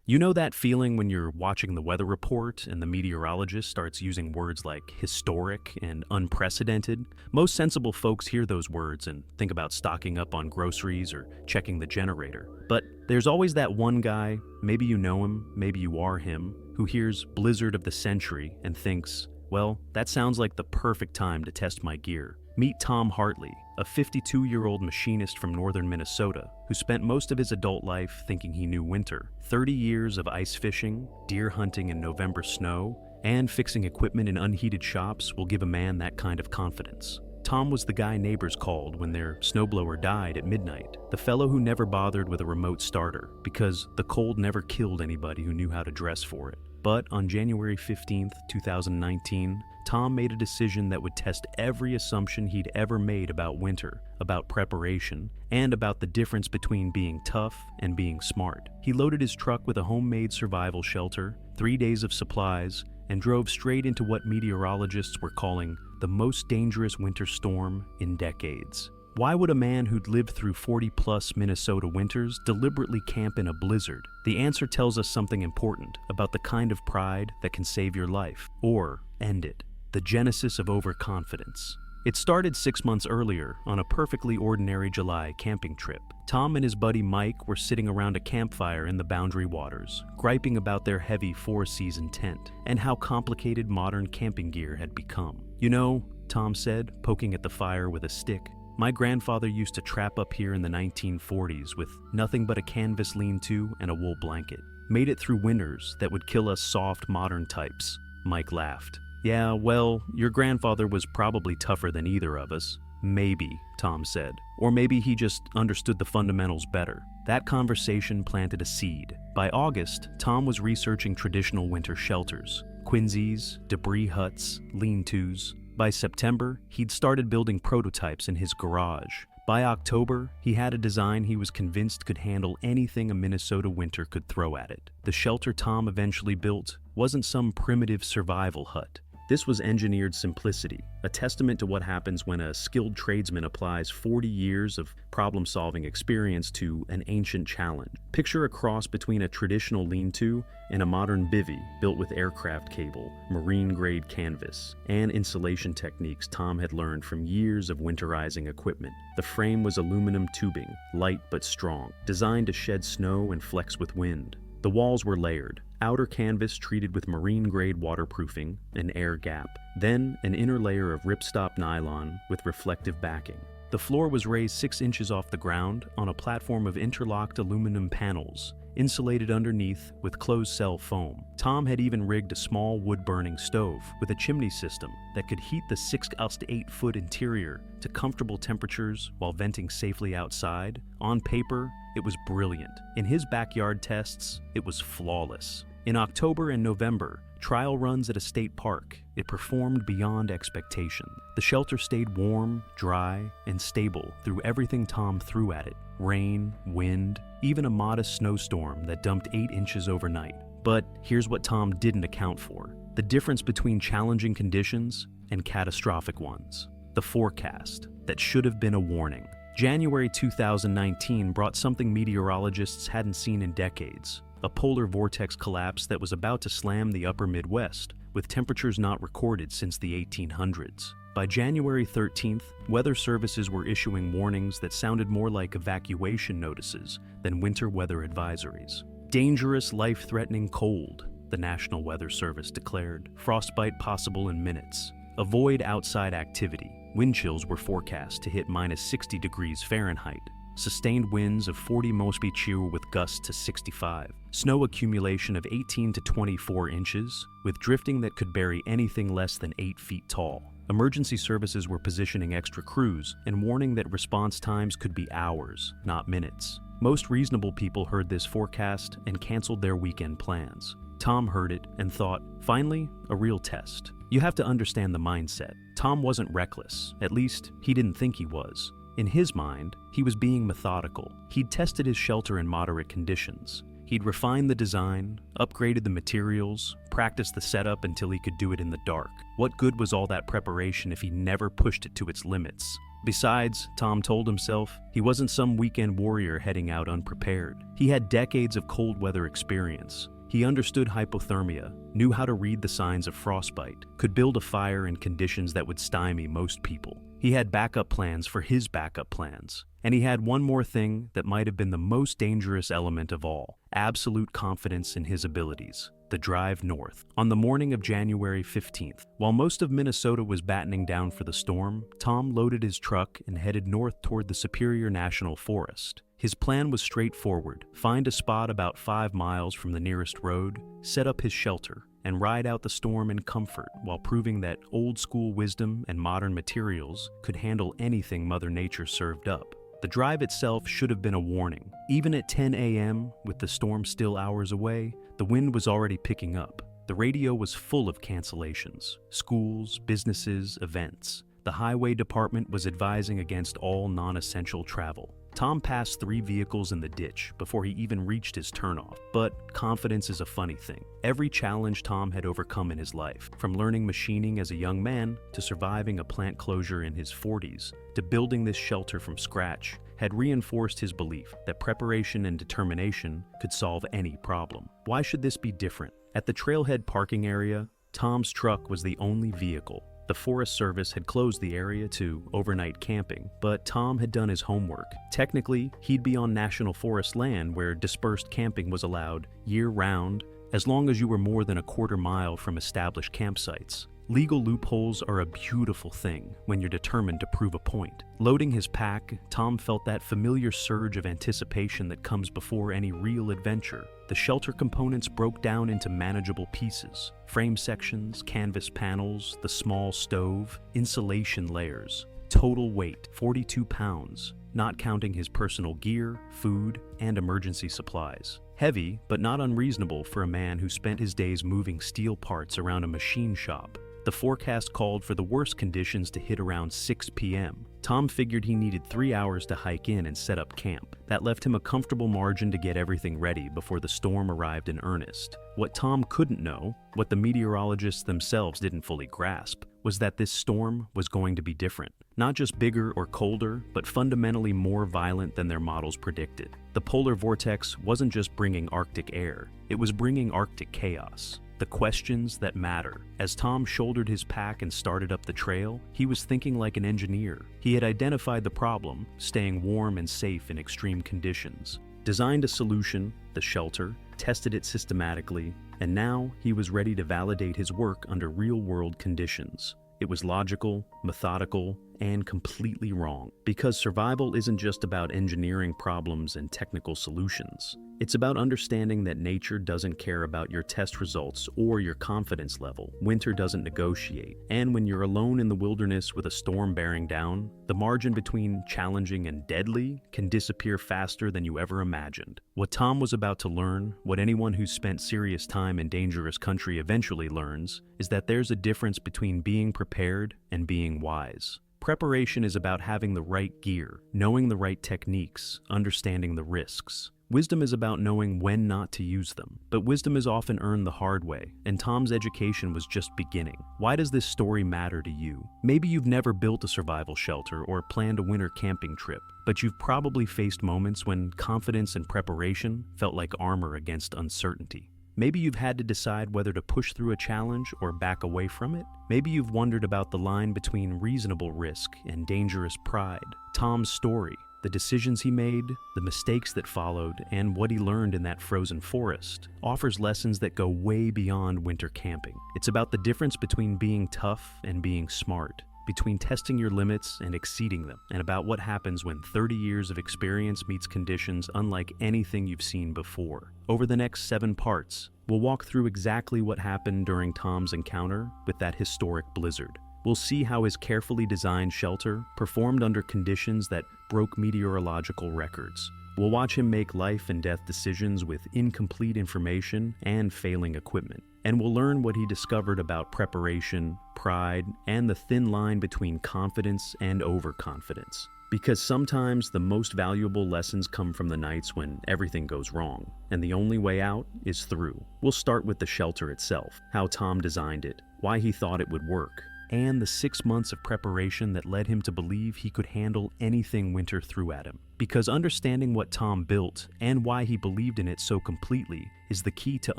You know that feeling when you're watching the weather report and the meteorologist starts using words like historic and unprecedented? Most sensible folks hear those words and think about stocking up on groceries or checking the generator. But there's always that one guy, maybe you know him, maybe you are him, who hears blizzard of the century and thinks, well, that sounds like the perfect time to test my gear. Meet Tom Hartley, a 52-year-old machinist from northern Minnesota who spent most of his adult life thinking he knew winter. 30 years of ice fishing, deer hunting in November snow, and fixing equipment in unheated shops will give a man that kind of confidence. Tom was the guy neighbors called when their snowblower died at midnight, the fellow who never bothered with a remote starter because the cold never killed anybody who knew how to dress for it. But on January 15th, 2019, Tom made a decision that would test every assumption he'd ever made about winter, about preparation, and about the difference between being tough and being smart. He loaded his truck with a homemade survival shelter, 3 days of supplies, and drove straight into what meteorologists were calling the most dangerous winter storm in decades. Why would a man who'd lived through 40-plus Minnesota winters deliberately camp in a blizzard? The answer tells us something important about the kind of pride that can save your life, or end it. The genesis of overconfidence. It started 6 months earlier on a perfectly ordinary July camping trip. Tom and his buddy Mike were sitting around a campfire in the Boundary Waters, griping about their heavy four-season tent and how complicated modern camping gear had become. You know, Tom said, poking at the fire with a stick, my grandfather used to trap up here in the 1940s with nothing but a canvas lean-to and a wool blanket. Made it through winters that would kill us soft modern types. Mike laughed. Yeah, well, your grandfather was probably tougher than either of us. Maybe, Tom said. Or maybe he just understood the fundamentals better. That conversation planted a seed. By August, Tom was researching traditional winter shelters. Quinzys, debris huts, lean-tos. By September, he'd started building prototypes in his garage. By October, he had a design he was convinced could handle anything a Minnesota winter could throw at it. The shelter Tom eventually built wasn't some primitive survival hut. This was engineered simplicity, a testament to what happens when a skilled tradesman applies 40 years of problem-solving experience to an ancient challenge. Picture a cross between a traditional lean-to and a modern bivvy built with aircraft cable, marine-grade canvas, and insulation techniques Tom had learned from years of winterizing equipment. The frame was aluminum tubing, light but strong, designed to shed snow and flex with wind. The walls were layered, outer canvas treated with marine-grade waterproofing, an air gap, then an inner layer of ripstop nylon with reflective backing. The floor was raised 6 inches off the ground on a platform of interlocked aluminum panels, insulated underneath with closed-cell foam. Tom had even rigged a small wood-burning stove with a chimney system that could heat the 6 to 8 foot interior to comfortable temperatures while venting safely outside. On paper, it was brilliant. In his backyard tests, it was flawless. In October and November, trial runs at a state park, it performed beyond expectation. The shelter stayed warm, dry, and stable through everything Tom threw at it. Rain, wind, even a modest snowstorm that dumped 8 inches overnight. But here's what Tom didn't account for: the difference between challenging conditions and catastrophic ones. The forecast that should have been a warning. January 2019 brought something meteorologists hadn't seen in decades. A polar vortex collapse that was about to slam the upper Midwest, with temperatures not recorded since the 1800s. By January 13th, weather services were issuing warnings that sounded more like evacuation notices than winter weather advisories. Dangerous, life-threatening cold, the National Weather Service declared. Frostbite possible in minutes. Avoid outside activity. Wind chills were forecast to hit minus 60 degrees Fahrenheit. Sustained winds of 40 mph with gusts to 65. Snow accumulation of 18 to 24 inches, with drifting that could bury anything less than 8 feet tall. Emergency services were positioning extra crews and warning that response times could be hours, not minutes. Most reasonable people heard this forecast and canceled their weekend plans. Tom heard it and thought, finally, a real test. You have to understand the mindset. Tom wasn't reckless, at least he didn't think he was. In his mind, he was being methodical. He'd tested his shelter in moderate conditions. He'd refined the design, upgraded the materials, practiced the setup until he could do it in the dark. What good was all that preparation if he never pushed it to its limits? Besides, Tom told himself, he wasn't some weekend warrior heading out unprepared. He had decades of cold weather experience. He understood hypothermia, knew how to read the signs of frostbite, could build a fire in conditions that would stymie most people. He had backup plans for his backup plans. And he had one more thing that might have been the most dangerous element of all: absolute confidence in his abilities. The drive north. On the morning of January 15th, while most of Minnesota was battening down for the storm, Tom loaded his truck and headed north toward the Superior National Forest. His plan was straightforward: find a spot about 5 miles from the nearest road, set up his shelter, and ride out the storm in comfort while proving that old-school wisdom and modern materials could handle anything Mother Nature served up. The drive itself should have been a warning. Even at 10 a.m., with the storm still hours away, the wind was already picking up. The radio was full of cancellations: schools, businesses, events. The highway department was advising against all non-essential travel. Tom passed 3 vehicles in the ditch before he even reached his turnoff. But confidence is a funny thing. Every challenge Tom had overcome in his life, from learning machining as a young man to surviving a plant closure in his 40s, to building this shelter from scratch, had reinforced his belief that preparation and determination could solve any problem. Why should this be different? At the trailhead parking area, Tom's truck was the only vehicle. The Forest Service had closed the area to overnight camping, but Tom had done his homework. Technically, he'd be on National Forest land where dispersed camping was allowed year-round, as long as you were more than a quarter mile from established campsites. Legal loopholes are a beautiful thing when you're determined to prove a point. Loading his pack, Tom felt that familiar surge of anticipation that comes before any real adventure. The shelter components broke down into manageable pieces: frame sections, canvas panels, the small stove, insulation layers. Total weight, 42 pounds, not counting his personal gear, food, and emergency supplies. Heavy, but not unreasonable for a man who spent his days moving steel parts around a machine shop. The forecast called for the worst conditions to hit around 6 p.m. Tom figured he needed 3 hours to hike in and set up camp. That left him a comfortable margin to get everything ready before the storm arrived in earnest. What Tom couldn't know, what the meteorologists themselves didn't fully grasp, was that this storm was going to be different. Not just bigger or colder, but fundamentally more violent than their models predicted. The polar vortex wasn't just bringing Arctic air, it was bringing Arctic chaos. The questions that matter. As Tom shouldered his pack and started up the trail, he was thinking like an engineer. He had identified the problem, staying warm and safe in extreme conditions, designed a solution, the shelter, tested it systematically, and now he was ready to validate his work under real-world conditions. It was logical, methodical, and completely wrong. Because survival isn't just about engineering problems and technical solutions. It's about understanding that nature doesn't care about your test results or your confidence level. Winter doesn't negotiate. And when you're alone in the wilderness with a storm bearing down, the margin between challenging and deadly can disappear faster than you ever imagined. What Tom was about to learn, what anyone who's spent serious time in dangerous country eventually learns, is that there's a difference between being prepared and being wise. Preparation is about having the right gear, knowing the right techniques, understanding the risks. Wisdom is about knowing when not to use them. But wisdom is often earned the hard way, and Tom's education was just beginning. Why does this story matter to you? Maybe you've never built a survival shelter or planned a winter camping trip, but you've probably faced moments when confidence and preparation felt like armor against uncertainty. Maybe you've had to decide whether to push through a challenge or back away from it. Maybe you've wondered about the line between reasonable risk and dangerous pride. Tom's story, the decisions he made, the mistakes that followed, and what he learned in that frozen forest, offers lessons that go way beyond winter camping. It's about the difference between being tough and being smart, between testing your limits and exceeding them, and about what happens when 30 years of experience meets conditions unlike anything you've seen before. Over the next 7 parts, we'll walk through exactly what happened during Tom's encounter with that historic blizzard. We'll see how his carefully designed shelter performed under conditions that broke meteorological records. We'll watch him make life and death decisions with incomplete information and failing equipment. And we'll learn what he discovered about preparation, pride, and the thin line between confidence and overconfidence. Because sometimes the most valuable lessons come from the nights when everything goes wrong, and the only way out is through. We'll start with the shelter itself, how Tom designed it, why he thought it would work, and the 6 months of preparation that led him to believe he could handle anything winter threw at him. Because understanding what Tom built and why he believed in it so completely is the key to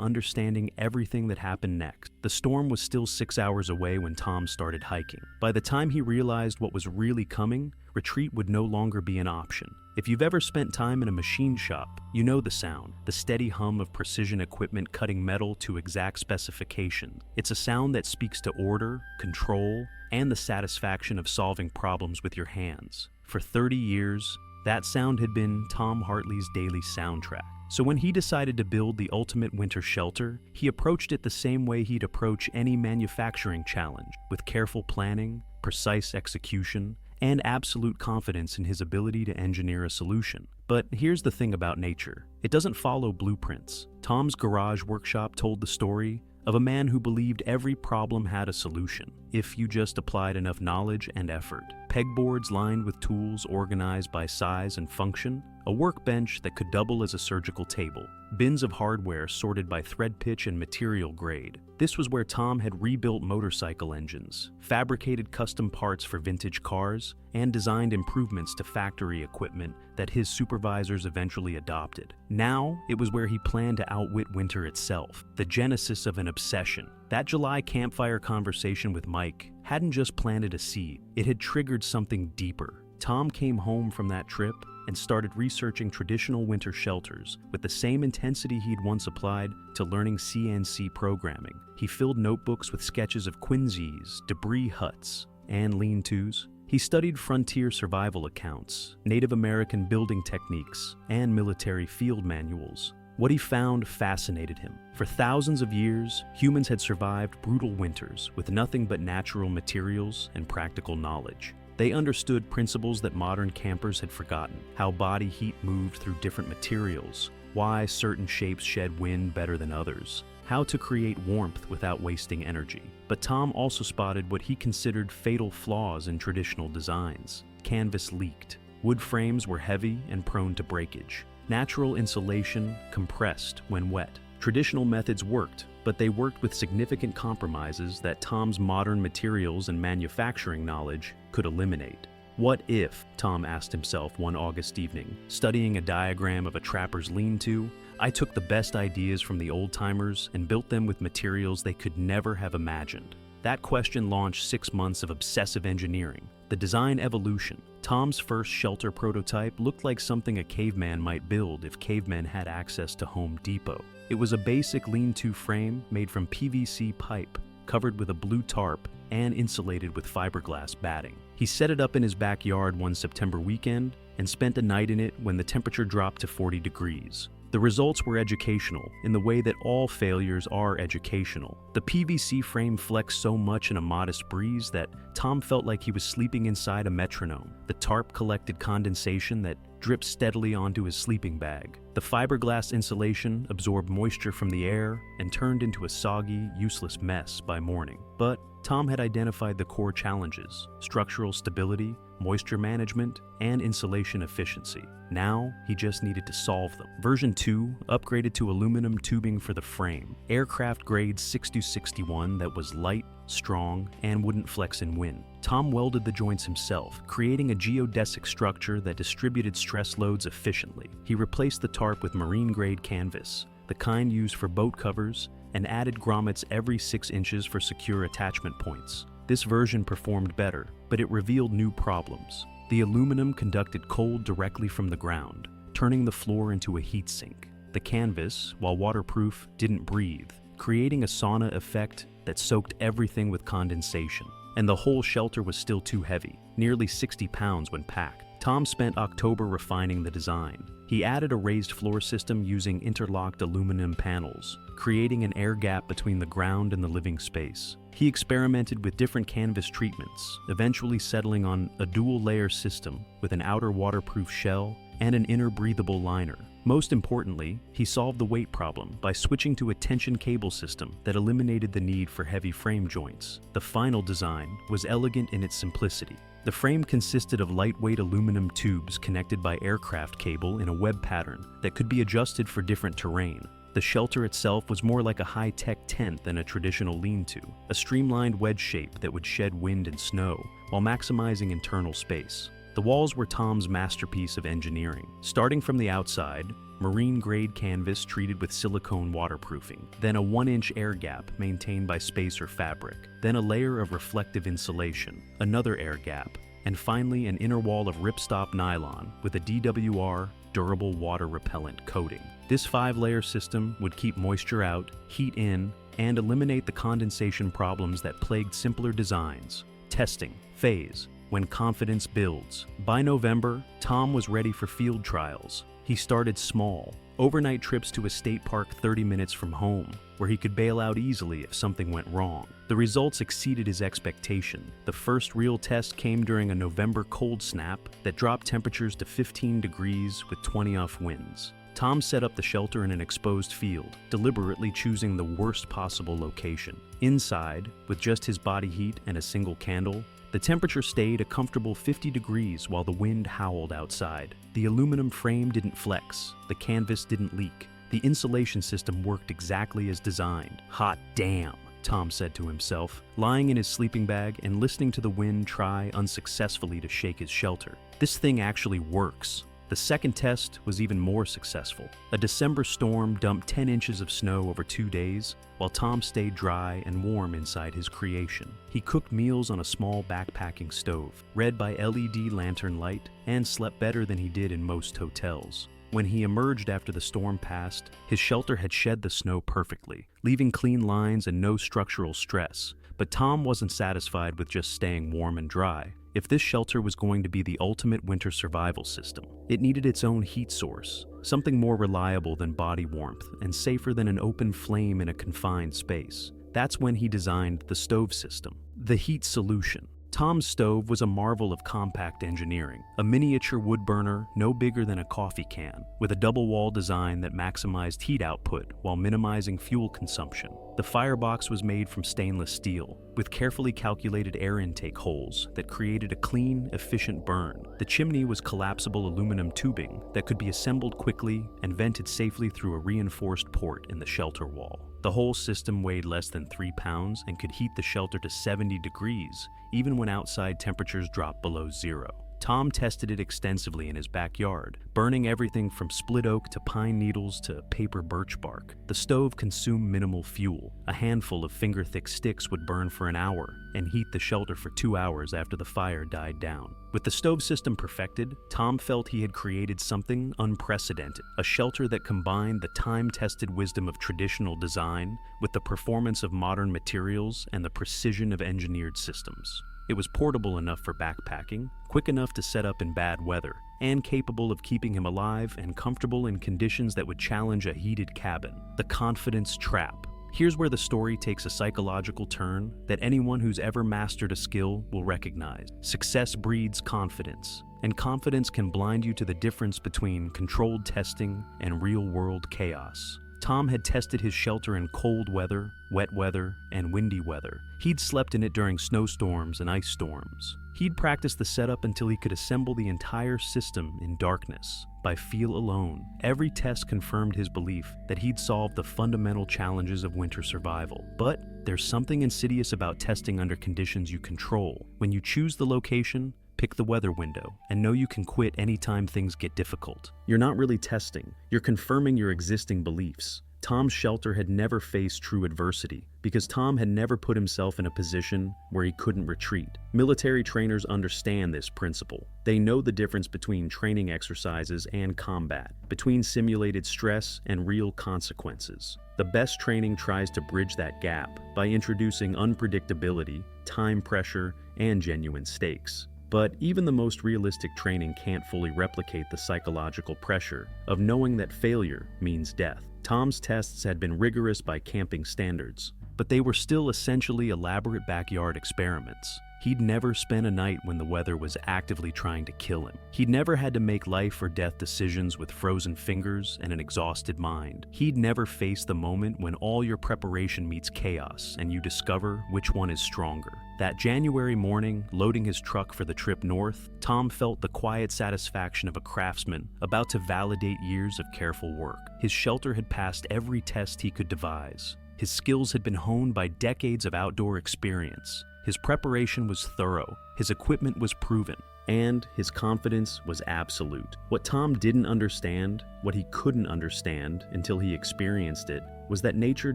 understanding everything that happened next. The storm was still 6 hours away when Tom started hiking. By the time he realized what was really coming, retreat would no longer be an option. If you've ever spent time in a machine shop, you know the sound, the steady hum of precision equipment cutting metal to exact specifications. It's a sound that speaks to order, control, and the satisfaction of solving problems with your hands. For 30 years, that sound had been Tom Hartley's daily soundtrack. So when he decided to build the ultimate winter shelter, he approached it the same way he'd approach any manufacturing challenge, with careful planning, precise execution, and absolute confidence in his ability to engineer a solution. But here's the thing about nature. It doesn't follow blueprints. Tom's garage workshop told the story of a man who believed every problem had a solution, if you just applied enough knowledge and effort. Pegboards lined with tools organized by size and function, a workbench that could double as a surgical table, bins of hardware sorted by thread pitch and material grade. This was where Tom had rebuilt motorcycle engines, fabricated custom parts for vintage cars, and designed improvements to factory equipment that his supervisors eventually adopted. Now, it was where he planned to outwit winter itself, the genesis of an obsession. That July campfire conversation with Mike hadn't just planted a seed, it had triggered something deeper. Tom came home from that trip and started researching traditional winter shelters with the same intensity he'd once applied to learning CNC programming. He filled notebooks with sketches of quinzees, debris huts, and lean-tos. He studied frontier survival accounts, Native American building techniques, and military field manuals. What he found fascinated him. For thousands of years, humans had survived brutal winters with nothing but natural materials and practical knowledge. They understood principles that modern campers had forgotten: how body heat moved through different materials, why certain shapes shed wind better than others, how to create warmth without wasting energy. But Tom also spotted what he considered fatal flaws in traditional designs. Canvas leaked. Wood frames were heavy and prone to breakage. Natural insulation compressed when wet. Traditional methods worked, but they worked with significant compromises that Tom's modern materials and manufacturing knowledge could eliminate. What if, Tom asked himself one August evening, studying a diagram of a trapper's lean-to, I took the best ideas from the old-timers and built them with materials they could never have imagined? That question launched 6 months of obsessive engineering. The design evolution. Tom's first shelter prototype looked like something a caveman might build if cavemen had access to Home Depot. It was a basic lean-to frame made from PVC pipe, covered with a blue tarp and insulated with fiberglass batting. He set it up in his backyard one September weekend and spent a night in it when the temperature dropped to 40 degrees. The results were educational, in the way that all failures are educational. The PVC frame flexed so much in a modest breeze that Tom felt like he was sleeping inside a metronome. The tarp collected condensation that dripped steadily onto his sleeping bag. The fiberglass insulation absorbed moisture from the air and turned into a soggy, useless mess by morning. But Tom had identified the core challenges: structural stability, moisture management, and insulation efficiency. Now, he just needed to solve them. Version 2 upgraded to aluminum tubing for the frame, aircraft grade 6-61 that was light, strong, and wouldn't flex in wind. Tom welded the joints himself, creating a geodesic structure that distributed stress loads efficiently. He replaced the tarp with marine-grade canvas, the kind used for boat covers, and added grommets every 6 inches for secure attachment points. This version performed better, but it revealed new problems. The aluminum conducted cold directly from the ground, turning the floor into a heat sink. The canvas, while waterproof, didn't breathe, creating a sauna effect that soaked everything with condensation. And the whole shelter was still too heavy, nearly 60 pounds when packed. Tom spent October refining the design. He added a raised floor system using interlocked aluminum panels, creating an air gap between the ground and the living space. He experimented with different canvas treatments, eventually settling on a dual-layer system with an outer waterproof shell and an inner breathable liner. Most importantly, he solved the weight problem by switching to a tension cable system that eliminated the need for heavy frame joints. The final design was elegant in its simplicity. The frame consisted of lightweight aluminum tubes connected by aircraft cable in a web pattern that could be adjusted for different terrain. The shelter itself was more like a high-tech tent than a traditional lean-to, a streamlined wedge shape that would shed wind and snow while maximizing internal space. The walls were Tom's masterpiece of engineering. Starting from the outside, marine-grade canvas treated with silicone waterproofing, then a 1-inch air gap maintained by spacer fabric, then a layer of reflective insulation, another air gap, and finally an inner wall of ripstop nylon with a DWR durable water repellent coating. This 5-layer system would keep moisture out, heat in, and eliminate the condensation problems that plagued simpler designs. Testing phase. When confidence builds. By November, Tom was ready for field trials. He started small, overnight trips to a state park 30 minutes from home, where he could bail out easily if something went wrong. The results exceeded his expectation. The first real test came during a November cold snap that dropped temperatures to 15 degrees with 20-off winds. Tom set up the shelter in an exposed field, deliberately choosing the worst possible location. Inside, with just his body heat and a single candle, the temperature stayed a comfortable 50 degrees while the wind howled outside. The aluminum frame didn't flex, the canvas didn't leak. The insulation system worked exactly as designed. Hot damn, Tom said to himself, lying in his sleeping bag and listening to the wind try unsuccessfully to shake his shelter. This thing actually works. The second test was even more successful. A December storm dumped 10 inches of snow over 2 days, while Tom stayed dry and warm inside his creation. He cooked meals on a small backpacking stove, read by LED lantern light, and slept better than he did in most hotels. When he emerged after the storm passed, his shelter had shed the snow perfectly, leaving clean lines and no structural stress. But Tom wasn't satisfied with just staying warm and dry. If this shelter was going to be the ultimate winter survival system, it needed its own heat source, something more reliable than body warmth and safer than an open flame in a confined space. That's when he designed the stove system, the heat solution. Tom's stove was a marvel of compact engineering, a miniature wood burner no bigger than a coffee can, with a double wall design that maximized heat output while minimizing fuel consumption. The firebox was made from stainless steel, with carefully calculated air intake holes that created a clean, efficient burn. The chimney was collapsible aluminum tubing that could be assembled quickly and vented safely through a reinforced port in the shelter wall. The whole system weighed less than 3 pounds and could heat the shelter to 70 degrees, even when outside temperatures dropped below zero. Tom tested it extensively in his backyard, burning everything from split oak to pine needles to paper birch bark. The stove consumed minimal fuel. A handful of finger-thick sticks would burn for an hour and heat the shelter for 2 hours after the fire died down. With the stove system perfected, Tom felt he had created something unprecedented, a shelter that combined the time-tested wisdom of traditional design with the performance of modern materials and the precision of engineered systems. It was portable enough for backpacking, quick enough to set up in bad weather, and capable of keeping him alive and comfortable in conditions that would challenge a heated cabin. The confidence trap. Here's where the story takes a psychological turn that anyone who's ever mastered a skill will recognize. Success breeds confidence, and confidence can blind you to the difference between controlled testing and real-world chaos. Tom had tested his shelter in cold weather, wet weather, and windy weather. He'd slept in it during snowstorms and ice storms. He'd practiced the setup until he could assemble the entire system in darkness, by feel alone. Every test confirmed his belief that he'd solved the fundamental challenges of winter survival. But there's something insidious about testing under conditions you control. When you choose the location, pick the weather window, and know you can quit anytime things get difficult. You're not really testing, you're confirming your existing beliefs. Tom's shelter had never faced true adversity because Tom had never put himself in a position where he couldn't retreat. Military trainers understand this principle. They know the difference between training exercises and combat, between simulated stress and real consequences. The best training tries to bridge that gap by introducing unpredictability, time pressure, and genuine stakes. But even the most realistic training can't fully replicate the psychological pressure of knowing that failure means death. Tom's tests had been rigorous by camping standards, but they were still essentially elaborate backyard experiments. He'd never spent a night when the weather was actively trying to kill him. He'd never had to make life or death decisions with frozen fingers and an exhausted mind. He'd never faced the moment when all your preparation meets chaos and you discover which one is stronger. That January morning, loading his truck for the trip north, Tom felt the quiet satisfaction of a craftsman about to validate years of careful work. His shelter had passed every test he could devise. His skills had been honed by decades of outdoor experience. His preparation was thorough, his equipment was proven, and his confidence was absolute. What Tom didn't understand, what he couldn't understand until he experienced it, was that nature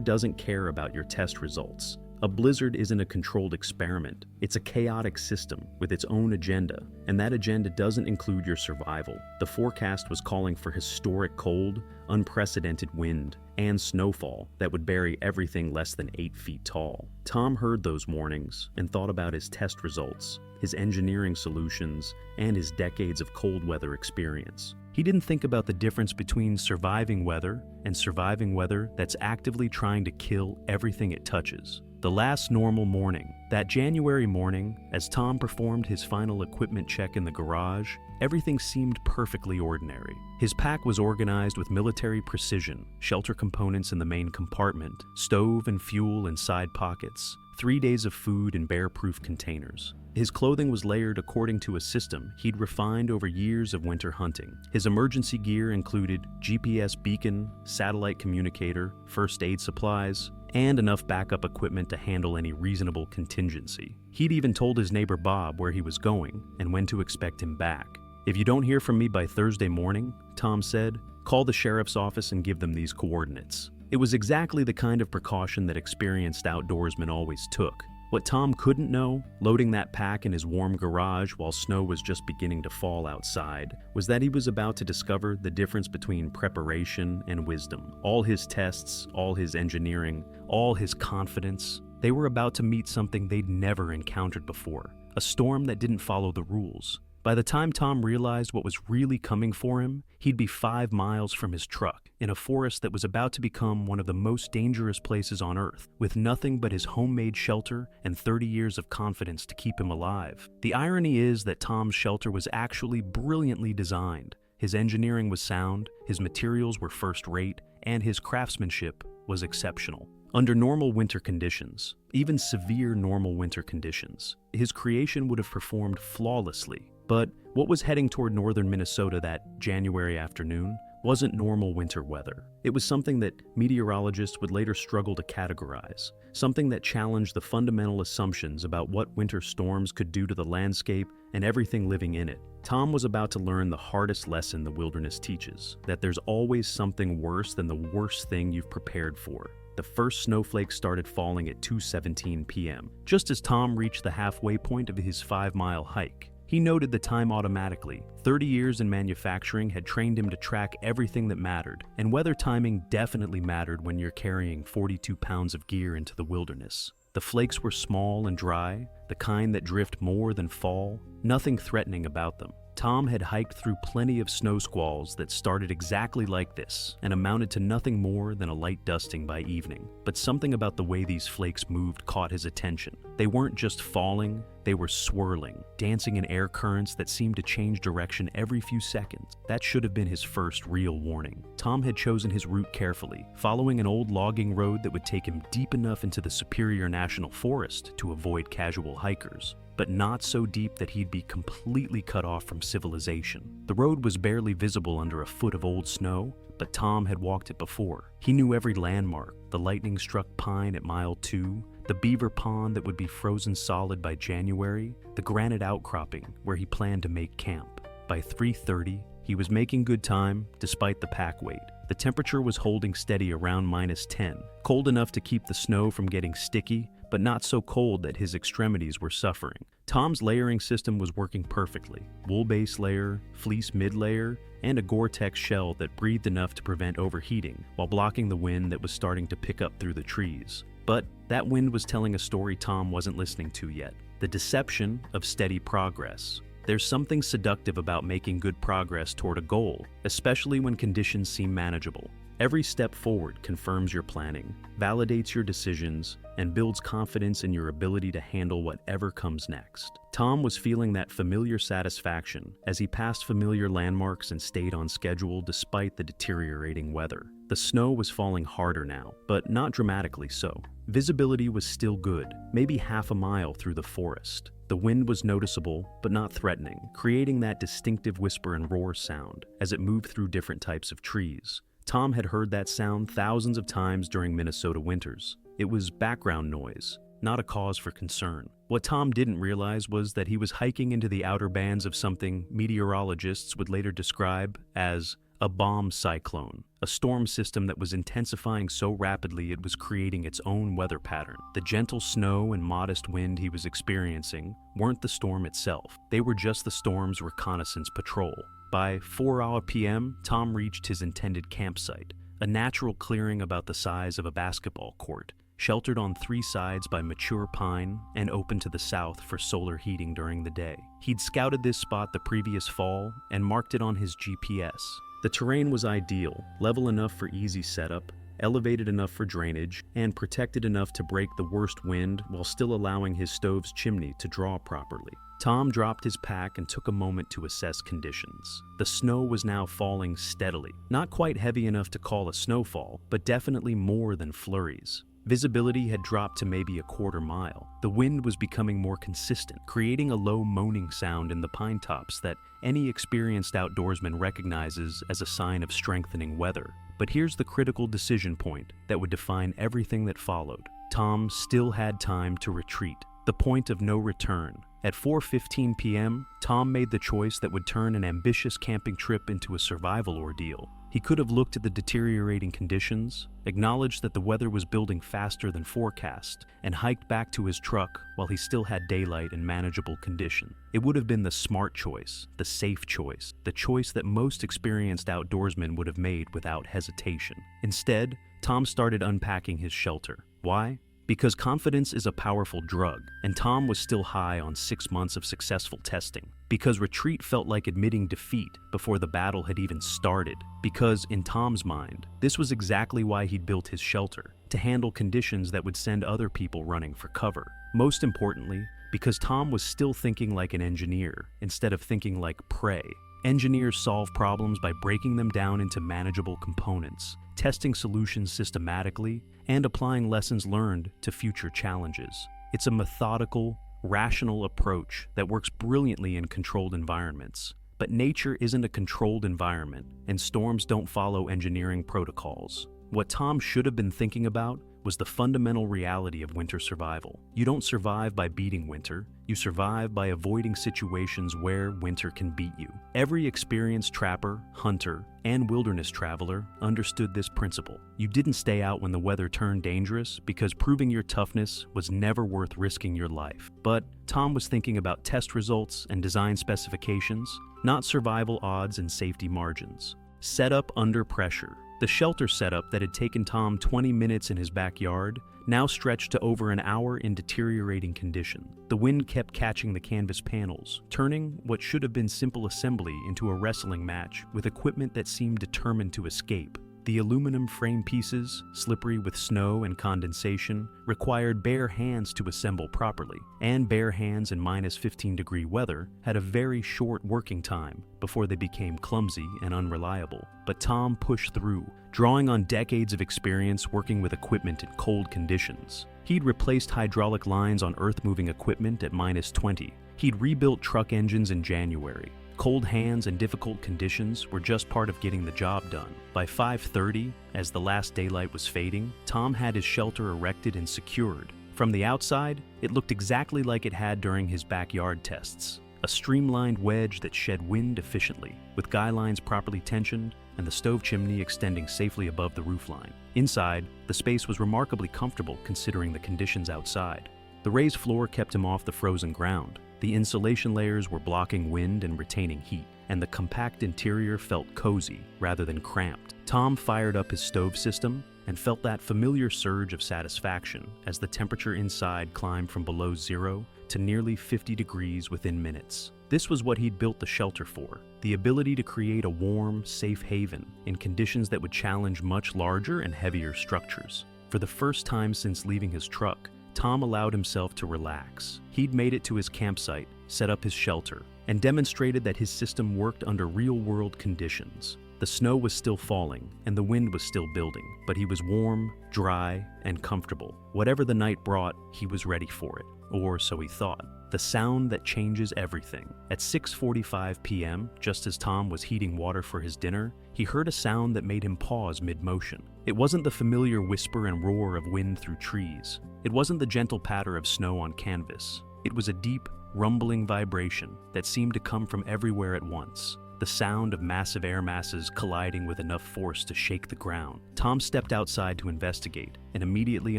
doesn't care about your test results. A blizzard isn't a controlled experiment. It's a chaotic system with its own agenda, and that agenda doesn't include your survival. The forecast was calling for historic cold, unprecedented wind, and snowfall that would bury everything less than 8 feet tall. Tom heard those warnings and thought about his test results, his engineering solutions, and his decades of cold weather experience. He didn't think about the difference between surviving weather and surviving weather that's actively trying to kill everything it touches. The last normal morning, that January morning, as Tom performed his final equipment check in the garage, everything seemed perfectly ordinary. His pack was organized with military precision, shelter components in the main compartment, stove and fuel in side pockets, 3 days of food in bear-proof containers. His clothing was layered according to a system he'd refined over years of winter hunting. His emergency gear included GPS beacon, satellite communicator, first aid supplies, and enough backup equipment to handle any reasonable contingency. He'd even told his neighbor Bob where he was going and when to expect him back. "If you don't hear from me by Thursday morning," Tom said, "call the sheriff's office and give them these coordinates." It was exactly the kind of precaution that experienced outdoorsmen always took. What Tom couldn't know, loading that pack in his warm garage while snow was just beginning to fall outside, was that he was about to discover the difference between preparation and wisdom. All his tests, all his engineering, all his confidence, they were about to meet something they'd never encountered before, a storm that didn't follow the rules. By the time Tom realized what was really coming for him, he'd be 5 miles from his truck, in a forest that was about to become one of the most dangerous places on Earth, with nothing but his homemade shelter and 30 years of confidence to keep him alive. The irony is that Tom's shelter was actually brilliantly designed. His engineering was sound, his materials were first-rate, and his craftsmanship was exceptional. Under normal winter conditions, even severe normal winter conditions, his creation would have performed flawlessly. But what was heading toward northern Minnesota that January afternoon wasn't normal winter weather. It was something that meteorologists would later struggle to categorize, something that challenged the fundamental assumptions about what winter storms could do to the landscape and everything living in it. Tom was about to learn the hardest lesson the wilderness teaches, that there's always something worse than the worst thing you've prepared for. The first snowflakes started falling at 2:17 p.m., just as Tom reached the halfway point of his 5-mile hike. He noted the time automatically. 30 years in manufacturing had trained him to track everything that mattered, and weather timing definitely mattered when you're carrying 42 pounds of gear into the wilderness. The flakes were small and dry, the kind that drift more than fall, nothing threatening about them. Tom had hiked through plenty of snow squalls that started exactly like this and amounted to nothing more than a light dusting by evening. But something about the way these flakes moved caught his attention. They weren't just falling, they were swirling, dancing in air currents that seemed to change direction every few seconds. That should have been his first real warning. Tom had chosen his route carefully, following an old logging road that would take him deep enough into the Superior National Forest to avoid casual hikers, but not so deep that he'd be completely cut off from civilization. The road was barely visible under a foot of old snow, but Tom had walked it before. He knew every landmark, the lightning-struck pine at mile 2, the beaver pond that would be frozen solid by January, the granite outcropping where he planned to make camp. By 3:30, he was making good time despite the pack weight. The temperature was holding steady around -10, cold enough to keep the snow from getting sticky, but not so cold that his extremities were suffering. Tom's layering system was working perfectly. Wool base layer, fleece mid-layer, and a Gore-Tex shell that breathed enough to prevent overheating while blocking the wind that was starting to pick up through the trees. But that wind was telling a story Tom wasn't listening to yet. The deception of steady progress. There's something seductive about making good progress toward a goal, especially when conditions seem manageable. Every step forward confirms your planning, validates your decisions, and builds confidence in your ability to handle whatever comes next. Tom was feeling that familiar satisfaction as he passed familiar landmarks and stayed on schedule despite the deteriorating weather. The snow was falling harder now, but not dramatically so. Visibility was still good, maybe half a mile through the forest. The wind was noticeable, but not threatening, creating that distinctive whisper and roar sound as it moved through different types of trees. Tom had heard that sound thousands of times during Minnesota winters. It was background noise, not a cause for concern. What Tom didn't realize was that he was hiking into the outer bands of something meteorologists would later describe as a bomb cyclone, a storm system that was intensifying so rapidly it was creating its own weather pattern. The gentle snow and modest wind he was experiencing weren't the storm itself. They were just the storm's reconnaissance patrol. By 4 p.m., Tom reached his intended campsite, a natural clearing about the size of a basketball court, sheltered on 3 sides by mature pine and open to the south for solar heating during the day. He'd scouted this spot the previous fall and marked it on his GPS. The terrain was ideal, level enough for easy setup, elevated enough for drainage, and protected enough to break the worst wind while still allowing his stove's chimney to draw properly. Tom dropped his pack and took a moment to assess conditions. The snow was now falling steadily, not quite heavy enough to call a snowfall, but definitely more than flurries. Visibility had dropped to maybe a quarter mile. The wind was becoming more consistent, creating a low moaning sound in the pine tops that any experienced outdoorsman recognizes as a sign of strengthening weather. But here's the critical decision point that would define everything that followed. Tom still had time to retreat, the point of no return. At 4:15 p.m., Tom made the choice that would turn an ambitious camping trip into a survival ordeal. He could have looked at the deteriorating conditions, acknowledged that the weather was building faster than forecast, and hiked back to his truck while he still had daylight and manageable condition. It would have been the smart choice, the safe choice, the choice that most experienced outdoorsmen would have made without hesitation. Instead, Tom started unpacking his shelter. Why? Because confidence is a powerful drug, and Tom was still high on 6 months of successful testing. Because retreat felt like admitting defeat before the battle had even started. Because, in Tom's mind, this was exactly why he'd built his shelter, to handle conditions that would send other people running for cover. Most importantly, because Tom was still thinking like an engineer, instead of thinking like prey. Engineers solve problems by breaking them down into manageable components, testing solutions systematically, and applying lessons learned to future challenges. It's a methodical, rational approach that works brilliantly in controlled environments. But nature isn't a controlled environment, and storms don't follow engineering protocols. What Tom should have been thinking about was the fundamental reality of winter survival. You don't survive by beating winter, you survive by avoiding situations where winter can beat you. Every experienced trapper, hunter, and wilderness traveler understood this principle. You didn't stay out when the weather turned dangerous because proving your toughness was never worth risking your life. But Tom was thinking about test results and design specifications, not survival odds and safety margins. Setup under pressure. The shelter setup that had taken Tom 20 minutes in his backyard now stretched to over an hour in deteriorating condition. The wind kept catching the canvas panels, turning what should have been simple assembly into a wrestling match with equipment that seemed determined to escape. The aluminum frame pieces, slippery with snow and condensation, required bare hands to assemble properly, and bare hands in -15-degree weather had a very short working time before they became clumsy and unreliable. But Tom pushed through, drawing on decades of experience working with equipment in cold conditions. He'd replaced hydraulic lines on earth-moving equipment at -20. He'd rebuilt truck engines in January. Cold hands and difficult conditions were just part of getting the job done. By 5:30, as the last daylight was fading, Tom had his shelter erected and secured. From the outside, it looked exactly like it had during his backyard tests. A streamlined wedge that shed wind efficiently, with guy lines properly tensioned and the stove chimney extending safely above the roofline. Inside, the space was remarkably comfortable considering the conditions outside. The raised floor kept him off the frozen ground. The insulation layers were blocking wind and retaining heat, and the compact interior felt cozy rather than cramped. Tom fired up his stove system and felt that familiar surge of satisfaction as the temperature inside climbed from below 0 to nearly 50 degrees within minutes. This was what he'd built the shelter for, the ability to create a warm, safe haven in conditions that would challenge much larger and heavier structures. For the first time since leaving his truck, Tom allowed himself to relax. He'd made it to his campsite, set up his shelter, and demonstrated that his system worked under real-world conditions. The snow was still falling, and the wind was still building, but he was warm, dry, and comfortable. Whatever the night brought, he was ready for it, or so he thought. The sound that changes everything. At 6:45 p.m., just as Tom was heating water for his dinner, he heard a sound that made him pause mid-motion. It wasn't the familiar whisper and roar of wind through trees. It wasn't the gentle patter of snow on canvas. It was a deep, rumbling vibration that seemed to come from everywhere at once. The sound of massive air masses colliding with enough force to shake the ground. Tom stepped outside to investigate and immediately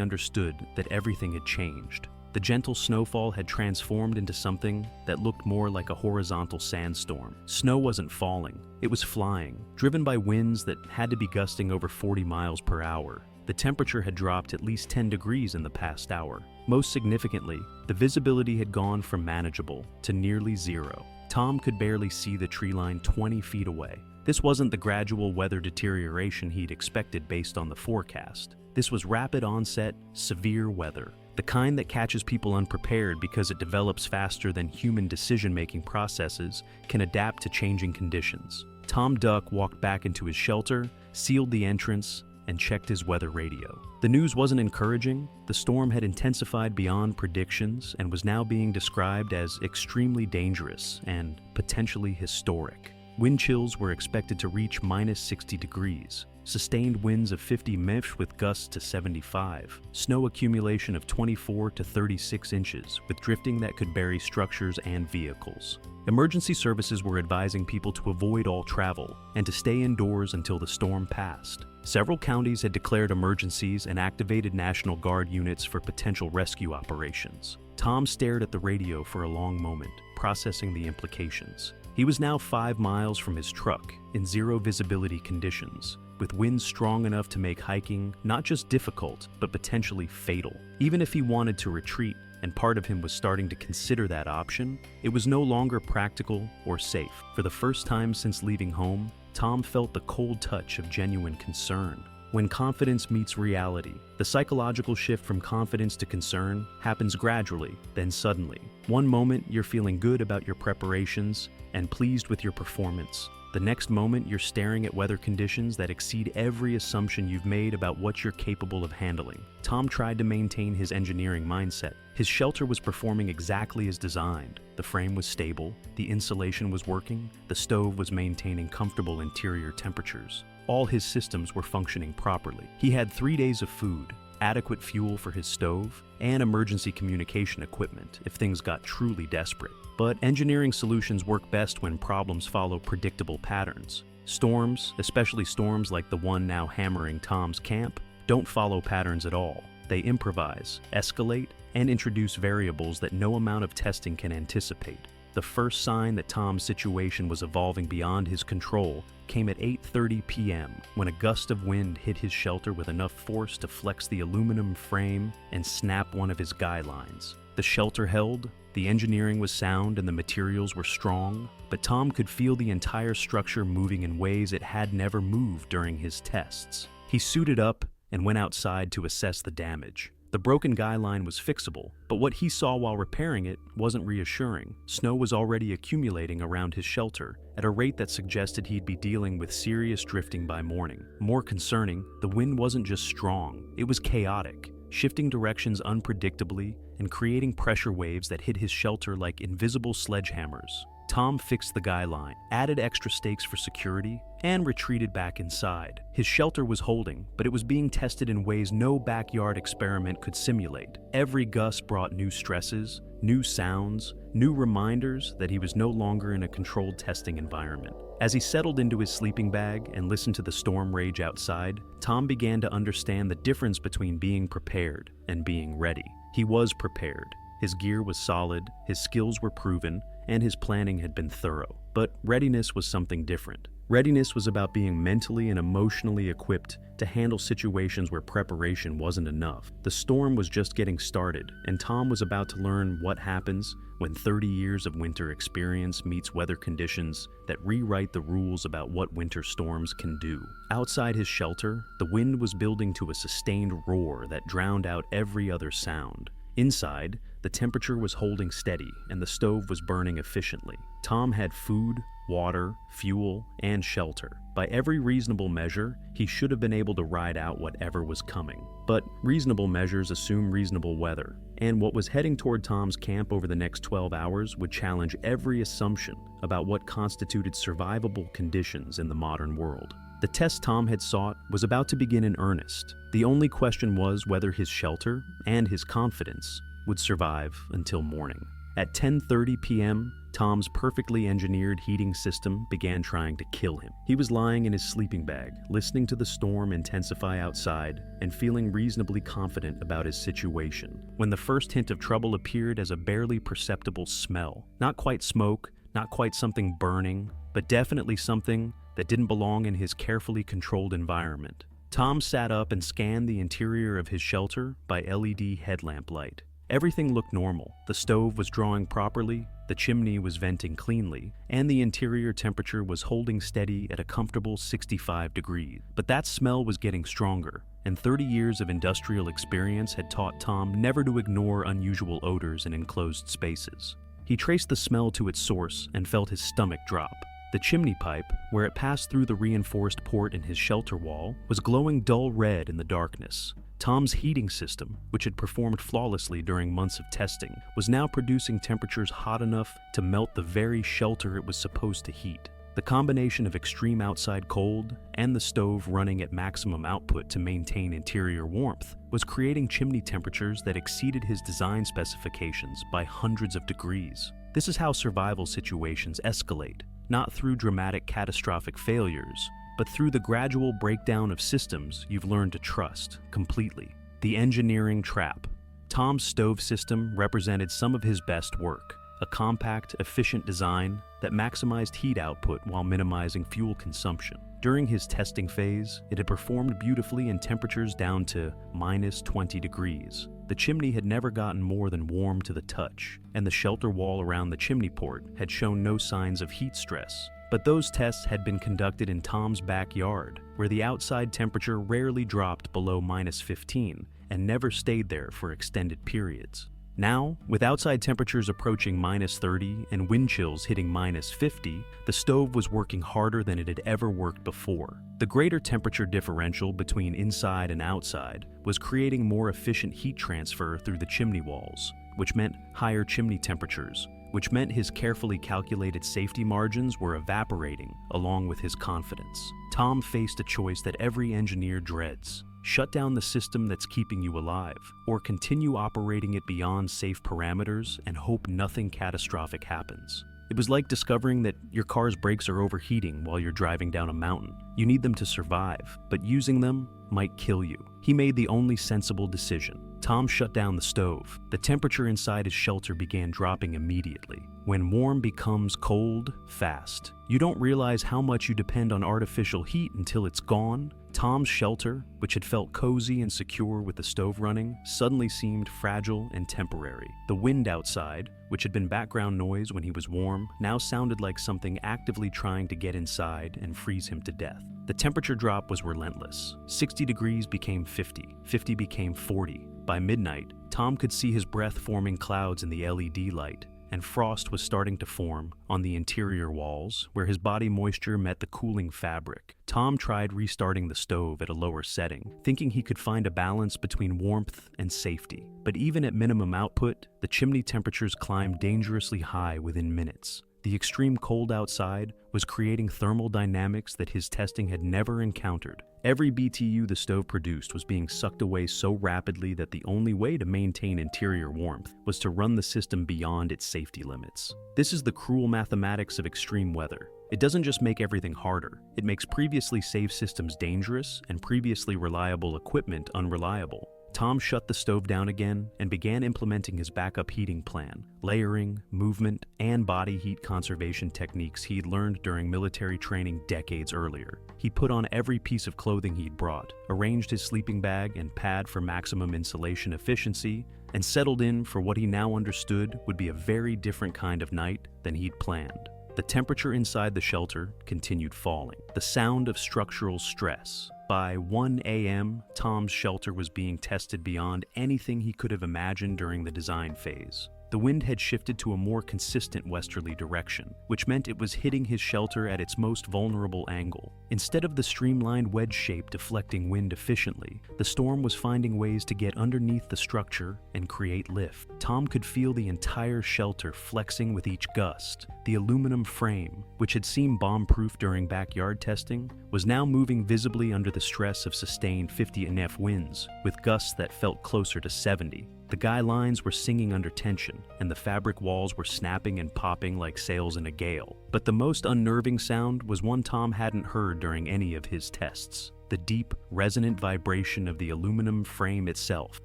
understood that everything had changed. The gentle snowfall had transformed into something that looked more like a horizontal sandstorm. Snow wasn't falling, it was flying, driven by winds that had to be gusting over 40 miles per hour. The temperature had dropped at least 10 degrees in the past hour. Most significantly, the visibility had gone from manageable to nearly zero. Tom could barely see the tree line 20 feet away. This wasn't the gradual weather deterioration he'd expected based on the forecast. This was rapid onset, severe weather. The kind that catches people unprepared because it develops faster than human decision-making processes can adapt to changing conditions. Tom Duck walked back into his shelter, sealed the entrance, and checked his weather radio. The news wasn't encouraging. The storm had intensified beyond predictions and was now being described as extremely dangerous and potentially historic. Wind chills were expected to reach minus 60 degrees. Sustained winds of 50 mph with gusts to 75, snow accumulation of 24 to 36 inches, with drifting that could bury structures and vehicles. Emergency services were advising people to avoid all travel and to stay indoors until the storm passed. Several counties had declared emergencies and activated National Guard units for potential rescue operations. Tom stared at the radio for a long moment, processing the implications. He was now 5 miles from his truck, in zero visibility conditions, with winds strong enough to make hiking not just difficult, but potentially fatal. Even if he wanted to retreat, and part of him was starting to consider that option, it was no longer practical or safe. For the first time since leaving home, Tom felt the cold touch of genuine concern. When confidence meets reality, the psychological shift from confidence to concern happens gradually, then suddenly. One moment you're feeling good about your preparations and pleased with your performance. The next moment you're staring at weather conditions that exceed every assumption you've made about what you're capable of handling. Tom tried to maintain his engineering mindset. His shelter was performing exactly as designed. The frame was stable, the insulation was working, the stove was maintaining comfortable interior temperatures. All his systems were functioning properly. He had 3 days of food, adequate fuel for his stove, and emergency communication equipment if things got truly desperate. But engineering solutions work best when problems follow predictable patterns. Storms, especially storms like the one now hammering Tom's camp, don't follow patterns at all. They improvise, escalate, and introduce variables that no amount of testing can anticipate. The first sign that Tom's situation was evolving beyond his control came at 8:30 p.m. when a gust of wind hit his shelter with enough force to flex the aluminum frame and snap one of his guy lines. The shelter held, the engineering was sound, and the materials were strong, but Tom could feel the entire structure moving in ways it had never moved during his tests. He suited up and went outside to assess the damage. The broken guy line was fixable, but what he saw while repairing it wasn't reassuring. Snow was already accumulating around his shelter at a rate that suggested he'd be dealing with serious drifting by morning. More concerning, the wind wasn't just strong, it was chaotic, shifting directions unpredictably and creating pressure waves that hit his shelter like invisible sledgehammers. Tom fixed the guy line, added extra stakes for security, and retreated back inside. His shelter was holding, but it was being tested in ways no backyard experiment could simulate. Every gust brought new stresses, new sounds, new reminders that he was no longer in a controlled testing environment. As he settled into his sleeping bag and listened to the storm rage outside, Tom began to understand the difference between being prepared and being ready. He was prepared. His gear was solid, his skills were proven, and his planning had been thorough. But readiness was something different. Readiness was about being mentally and emotionally equipped to handle situations where preparation wasn't enough. The storm was just getting started, and Tom was about to learn what happens when 30 years of winter experience meets weather conditions that rewrite the rules about what winter storms can do. Outside his shelter, the wind was building to a sustained roar that drowned out every other sound. Inside, the temperature was holding steady and the stove was burning efficiently. Tom had food, water, fuel, and shelter. By every reasonable measure, he should have been able to ride out whatever was coming. But reasonable measures assume reasonable weather, and what was heading toward Tom's camp over the next 12 hours would challenge every assumption about what constituted survivable conditions in the modern world. The test Tom had sought was about to begin in earnest. The only question was whether his shelter and his confidence would survive until morning. At 10:30 p.m., Tom's perfectly engineered heating system began trying to kill him. He was lying in his sleeping bag, listening to the storm intensify outside and feeling reasonably confident about his situation, when the first hint of trouble appeared as a barely perceptible smell. Not quite smoke, not quite something burning, but definitely something that didn't belong in his carefully controlled environment. Tom sat up and scanned the interior of his shelter by LED headlamp light. Everything looked normal. The stove was drawing properly, the chimney was venting cleanly, and the interior temperature was holding steady at a comfortable 65 degrees. But that smell was getting stronger, and 30 years of industrial experience had taught Tom never to ignore unusual odors in enclosed spaces. He traced the smell to its source and felt his stomach drop. The chimney pipe, where it passed through the reinforced port in his shelter wall, was glowing dull red in the darkness. Tom's heating system, which had performed flawlessly during months of testing, was now producing temperatures hot enough to melt the very shelter it was supposed to heat. The combination of extreme outside cold and the stove running at maximum output to maintain interior warmth was creating chimney temperatures that exceeded his design specifications by hundreds of degrees. This is how survival situations escalate, not through dramatic catastrophic failures, but through the gradual breakdown of systems you've learned to trust completely. The engineering trap. Tom's stove system represented some of his best work, a compact, efficient design that maximized heat output while minimizing fuel consumption. During his testing phase, it had performed beautifully in temperatures down to -20 degrees. The chimney had never gotten more than warm to the touch, and the shelter wall around the chimney port had shown no signs of heat stress. But those tests had been conducted in Tom's backyard, where the outside temperature rarely dropped below -15 and never stayed there for extended periods. Now, with outside temperatures approaching -30 and wind chills hitting -50, the stove was working harder than it had ever worked before. The greater temperature differential between inside and outside was creating more efficient heat transfer through the chimney walls, which meant higher chimney temperatures, which meant his carefully calculated safety margins were evaporating along with his confidence. Tom faced a choice that every engineer dreads: shut down the system that's keeping you alive, or continue operating it beyond safe parameters and hope nothing catastrophic happens. It was like discovering that your car's brakes are overheating while you're driving down a mountain. You need them to survive, but using them might kill you. He made the only sensible decision. Tom shut down the stove. The temperature inside his shelter began dropping immediately. When warm becomes cold, fast. You don't realize how much you depend on artificial heat until it's gone. Tom's shelter, which had felt cozy and secure with the stove running, suddenly seemed fragile and temporary. The wind outside, which had been background noise when he was warm, now sounded like something actively trying to get inside and freeze him to death. The temperature drop was relentless. 60 degrees became 50, 50 became 40. By midnight, Tom could see his breath forming clouds in the LED light, and frost was starting to form on the interior walls where his body moisture met the cooling fabric. Tom tried restarting the stove at a lower setting, thinking he could find a balance between warmth and safety. But even at minimum output, the chimney temperatures climbed dangerously high within minutes. The extreme cold outside was creating thermal dynamics that his testing had never encountered. Every BTU the stove produced was being sucked away so rapidly that the only way to maintain interior warmth was to run the system beyond its safety limits. This is the cruel mathematics of extreme weather. It doesn't just make everything harder, it makes previously safe systems dangerous and previously reliable equipment unreliable. Tom shut the stove down again and began implementing his backup heating plan, layering, movement, and body heat conservation techniques he'd learned during military training decades earlier. He put on every piece of clothing he'd brought, arranged his sleeping bag and pad for maximum insulation efficiency, and settled in for what he now understood would be a very different kind of night than he'd planned. The temperature inside the shelter continued falling, the sound of structural stress. By 1 a.m., Tom's shelter was being tested beyond anything he could have imagined during the design phase. The wind had shifted to a more consistent westerly direction, which meant it was hitting his shelter at its most vulnerable angle. Instead of the streamlined wedge shape deflecting wind efficiently, the storm was finding ways to get underneath the structure and create lift. Tom could feel the entire shelter flexing with each gust. The aluminum frame, which had seemed bomb-proof during backyard testing, was now moving visibly under the stress of sustained 50 NF winds, with gusts that felt closer to 70. The guy lines were singing under tension, and the fabric walls were snapping and popping like sails in a gale. But the most unnerving sound was one Tom hadn't heard during any of his tests: the deep, resonant vibration of the aluminum frame itself,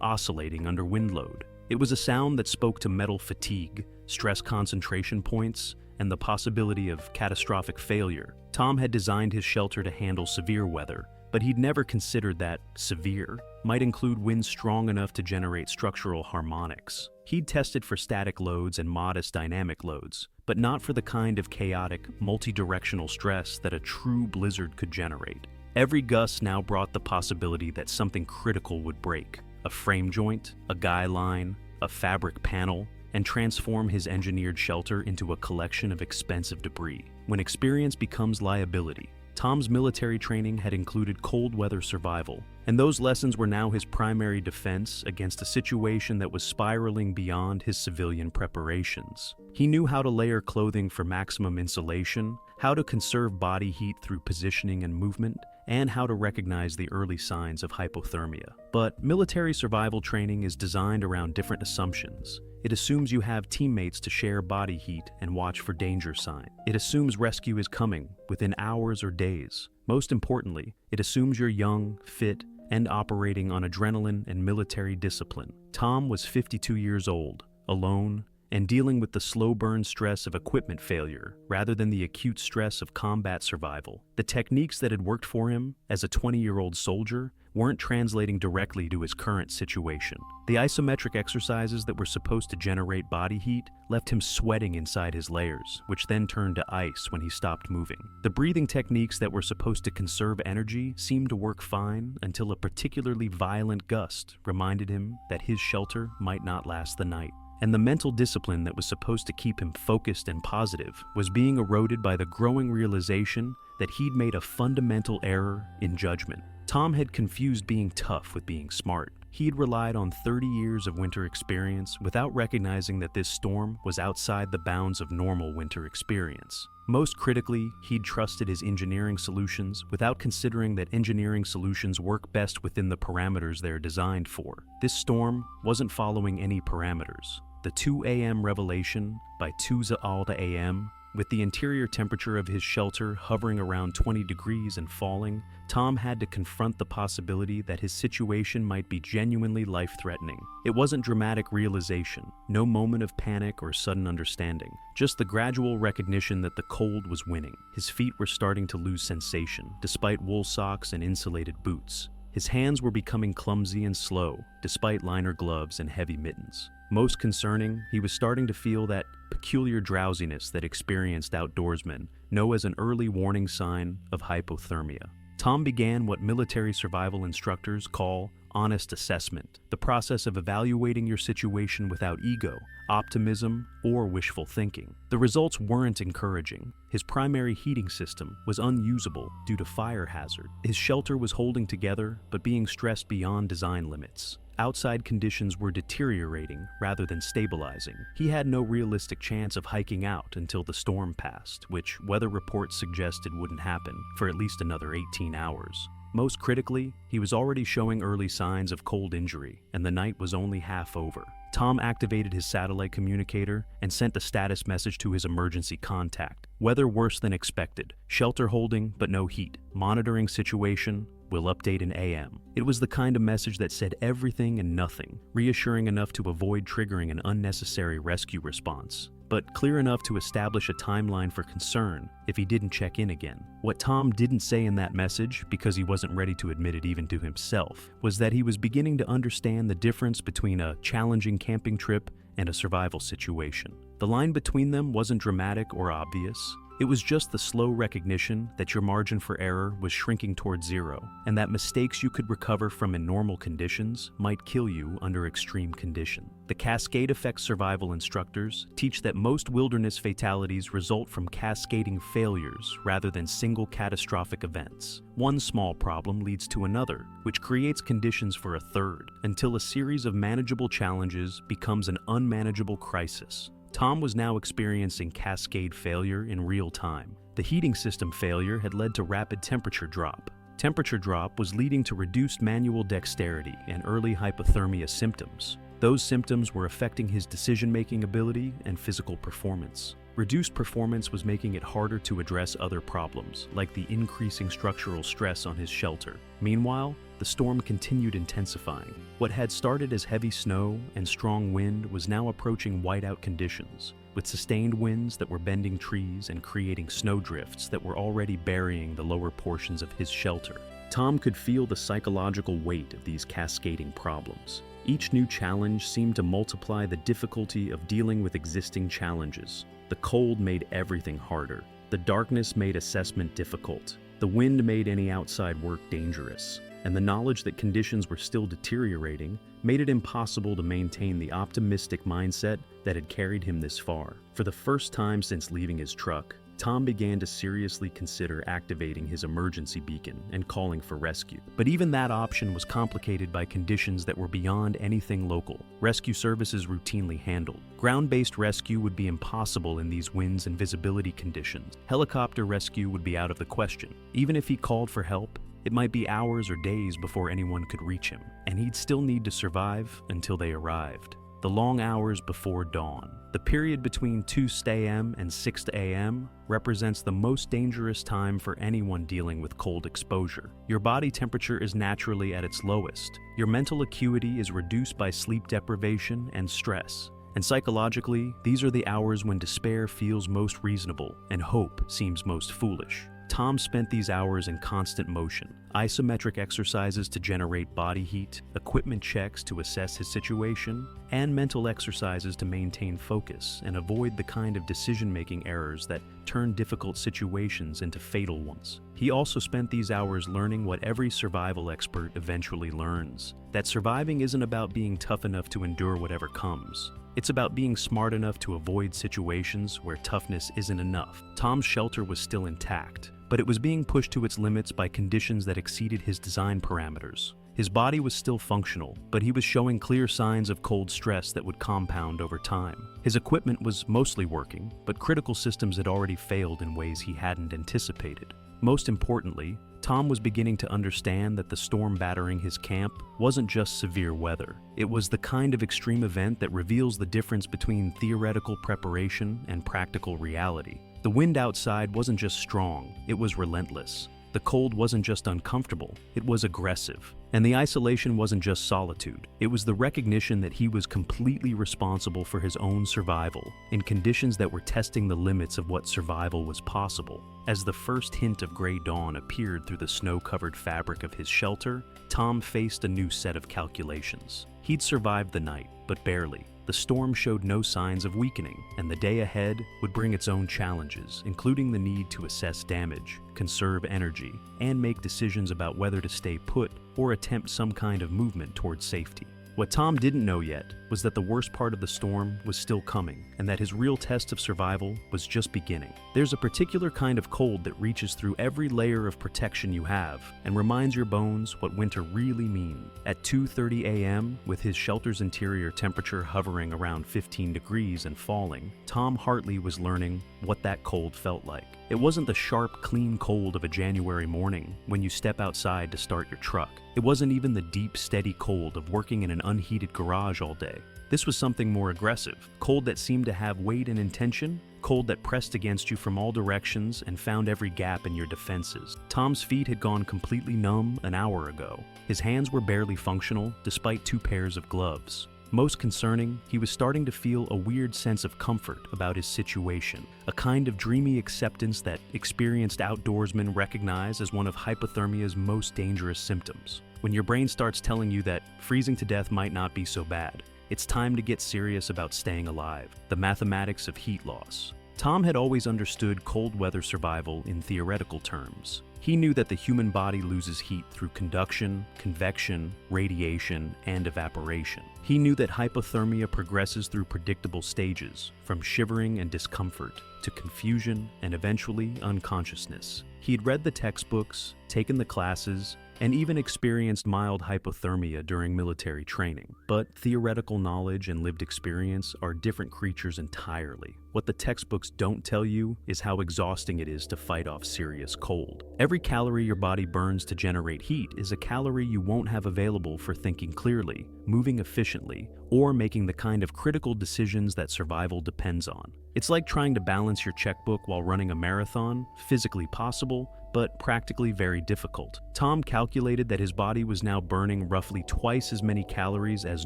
oscillating under wind load. It was a sound that spoke to metal fatigue, stress concentration points, and the possibility of catastrophic failure. Tom had designed his shelter to handle severe weather, but he'd never considered that severe might include winds strong enough to generate structural harmonics. He'd tested for static loads and modest dynamic loads, but not for the kind of chaotic, multi-directional stress that a true blizzard could generate. Every gust now brought the possibility that something critical would break: a frame joint, a guy line, a fabric panel, and transform his engineered shelter into a collection of expensive debris. When experience becomes liability, Tom's military training had included cold weather survival, and those lessons were now his primary defense against a situation that was spiraling beyond his civilian preparations. He knew how to layer clothing for maximum insulation, how to conserve body heat through positioning and movement, and how to recognize the early signs of hypothermia. But military survival training is designed around different assumptions. It assumes you have teammates to share body heat and watch for danger signs. It assumes rescue is coming within hours or days. Most importantly, it assumes you're young, fit, and operating on adrenaline and military discipline. Tom was 52 years old, alone, and dealing with the slow burn stress of equipment failure rather than the acute stress of combat survival. The techniques that had worked for him as a 20-year-old soldier weren't translating directly to his current situation. The isometric exercises that were supposed to generate body heat left him sweating inside his layers, which then turned to ice when he stopped moving. The breathing techniques that were supposed to conserve energy seemed to work fine until a particularly violent gust reminded him that his shelter might not last the night. And the mental discipline that was supposed to keep him focused and positive was being eroded by the growing realization that he'd made a fundamental error in judgment. Tom had confused being tough with being smart. He'd relied on 30 years of winter experience without recognizing that this storm was outside the bounds of normal winter experience. Most critically, he'd trusted his engineering solutions without considering that engineering solutions work best within the parameters they're designed for. This storm wasn't following any parameters. The 2 a.m. revelation by 2 Alta a.m., with the interior temperature of his shelter hovering around 20 degrees and falling, Tom had to confront the possibility that his situation might be genuinely life-threatening. It wasn't dramatic realization, no moment of panic or sudden understanding, just the gradual recognition that the cold was winning. His feet were starting to lose sensation, despite wool socks and insulated boots. His hands were becoming clumsy and slow, despite liner gloves and heavy mittens. Most concerning, he was starting to feel that peculiar drowsiness that experienced outdoorsmen know as an early warning sign of hypothermia. Tom began what military survival instructors call honest assessment, the process of evaluating your situation without ego, optimism, or wishful thinking. The results weren't encouraging. His primary heating system was unusable due to fire hazard. His shelter was holding together, but being stressed beyond design limits. Outside conditions were deteriorating rather than stabilizing. He had no realistic chance of hiking out until the storm passed, which weather reports suggested wouldn't happen for at least another 18 hours. Most critically, he was already showing early signs of cold injury, and the night was only half over. Tom activated his satellite communicator and sent a status message to his emergency contact. Weather worse than expected. Shelter holding, but no heat. Monitoring situation. we'll update in AM. It was the kind of message that said everything and nothing, reassuring enough to avoid triggering an unnecessary rescue response, but clear enough to establish a timeline for concern if he didn't check in again. What Tom didn't say in that message, because he wasn't ready to admit it even to himself, was that he was beginning to understand the difference between a challenging camping trip and a survival situation. The line between them wasn't dramatic or obvious. It was just the slow recognition that your margin for error was shrinking towards zero, and that mistakes you could recover from in normal conditions might kill you under extreme condition. The cascade effect survival instructors teach that most wilderness fatalities result from cascading failures rather than single catastrophic events. One small problem leads to another, which creates conditions for a third, until a series of manageable challenges becomes an unmanageable crisis. Tom was now experiencing cascade failure in real time. The heating system failure had led to rapid temperature drop. Temperature drop was leading to reduced manual dexterity and early hypothermia symptoms. Those symptoms were affecting his decision-making ability and physical performance. Reduced performance was making it harder to address other problems, like the increasing structural stress on his shelter. Meanwhile, the storm continued intensifying. What had started as heavy snow and strong wind was now approaching whiteout conditions, with sustained winds that were bending trees and creating snowdrifts that were already burying the lower portions of his shelter. Tom could feel the psychological weight of these cascading problems. Each new challenge seemed to multiply the difficulty of dealing with existing challenges. The cold made everything harder. The darkness made assessment difficult. The wind made any outside work dangerous. And the knowledge that conditions were still deteriorating made it impossible to maintain the optimistic mindset that had carried him this far. For the first time since leaving his truck, Tom began to seriously consider activating his emergency beacon and calling for rescue. But even that option was complicated by conditions that were beyond anything local. Rescue services routinely handled. Ground-based rescue would be impossible in these winds and visibility conditions. Helicopter rescue would be out of the question. Even if he called for help, it might be hours or days before anyone could reach him, and he'd still need to survive until they arrived. The long hours before dawn. The period between 2 a.m. and 6 a.m. represents the most dangerous time for anyone dealing with cold exposure. Your body temperature is naturally at its lowest. Your mental acuity is reduced by sleep deprivation and stress. And psychologically, these are the hours when despair feels most reasonable and hope seems most foolish. Tom spent these hours in constant motion, isometric exercises to generate body heat, equipment checks to assess his situation, and mental exercises to maintain focus and avoid the kind of decision-making errors that turn difficult situations into fatal ones. He also spent these hours learning what every survival expert eventually learns, that surviving isn't about being tough enough to endure whatever comes. It's about being smart enough to avoid situations where toughness isn't enough. Tom's shelter was still intact, but it was being pushed to its limits by conditions that exceeded his design parameters. His body was still functional, but he was showing clear signs of cold stress that would compound over time. His equipment was mostly working, but critical systems had already failed in ways he hadn't anticipated. Most importantly, Tom was beginning to understand that the storm battering his camp wasn't just severe weather. It was the kind of extreme event that reveals the difference between theoretical preparation and practical reality. The wind outside wasn't just strong, it was relentless. The cold wasn't just uncomfortable, it was aggressive. And the isolation wasn't just solitude, it was the recognition that he was completely responsible for his own survival, in conditions that were testing the limits of what survival was possible. As the first hint of gray dawn appeared through the snow-covered fabric of his shelter, Tom faced a new set of calculations. He'd survived the night, but barely. The storm showed no signs of weakening, and the day ahead would bring its own challenges, including the need to assess damage, conserve energy, and make decisions about whether to stay put or attempt some kind of movement towards safety. What Tom didn't know yet was that the worst part of the storm was still coming, and that his real test of survival was just beginning. There's a particular kind of cold that reaches through every layer of protection you have and reminds your bones what winter really means. At 2:30 a.m., with his shelter's interior temperature hovering around 15 degrees and falling, Tom Hartley was learning what that cold felt like. It wasn't the sharp, clean cold of a January morning when you step outside to start your truck. It wasn't even the deep, steady cold of working in an unheated garage all day. This was something more aggressive, cold that seemed to have weight and intention, cold that pressed against you from all directions and found every gap in your defenses. Tom's feet had gone completely numb an hour ago. His hands were barely functional, despite 2 pairs of gloves. Most concerning, he was starting to feel a weird sense of comfort about his situation, a kind of dreamy acceptance that experienced outdoorsmen recognize as one of hypothermia's most dangerous symptoms. When your brain starts telling you that freezing to death might not be so bad, it's time to get serious about staying alive, the mathematics of heat loss. Tom had always understood cold weather survival in theoretical terms. He knew that the human body loses heat through conduction, convection, radiation, and evaporation. He knew that hypothermia progresses through predictable stages, from shivering and discomfort to confusion and eventually unconsciousness. He'd read the textbooks, taken the classes, and even experienced mild hypothermia during military training. But theoretical knowledge and lived experience are different creatures entirely. What the textbooks don't tell you is how exhausting it is to fight off serious cold. Every calorie your body burns to generate heat is a calorie you won't have available for thinking clearly, moving efficiently, or making the kind of critical decisions that survival depends on. It's like trying to balance your checkbook while running a marathon, physically possible, but practically very difficult. Tom calculated that his body was now burning roughly twice as many calories as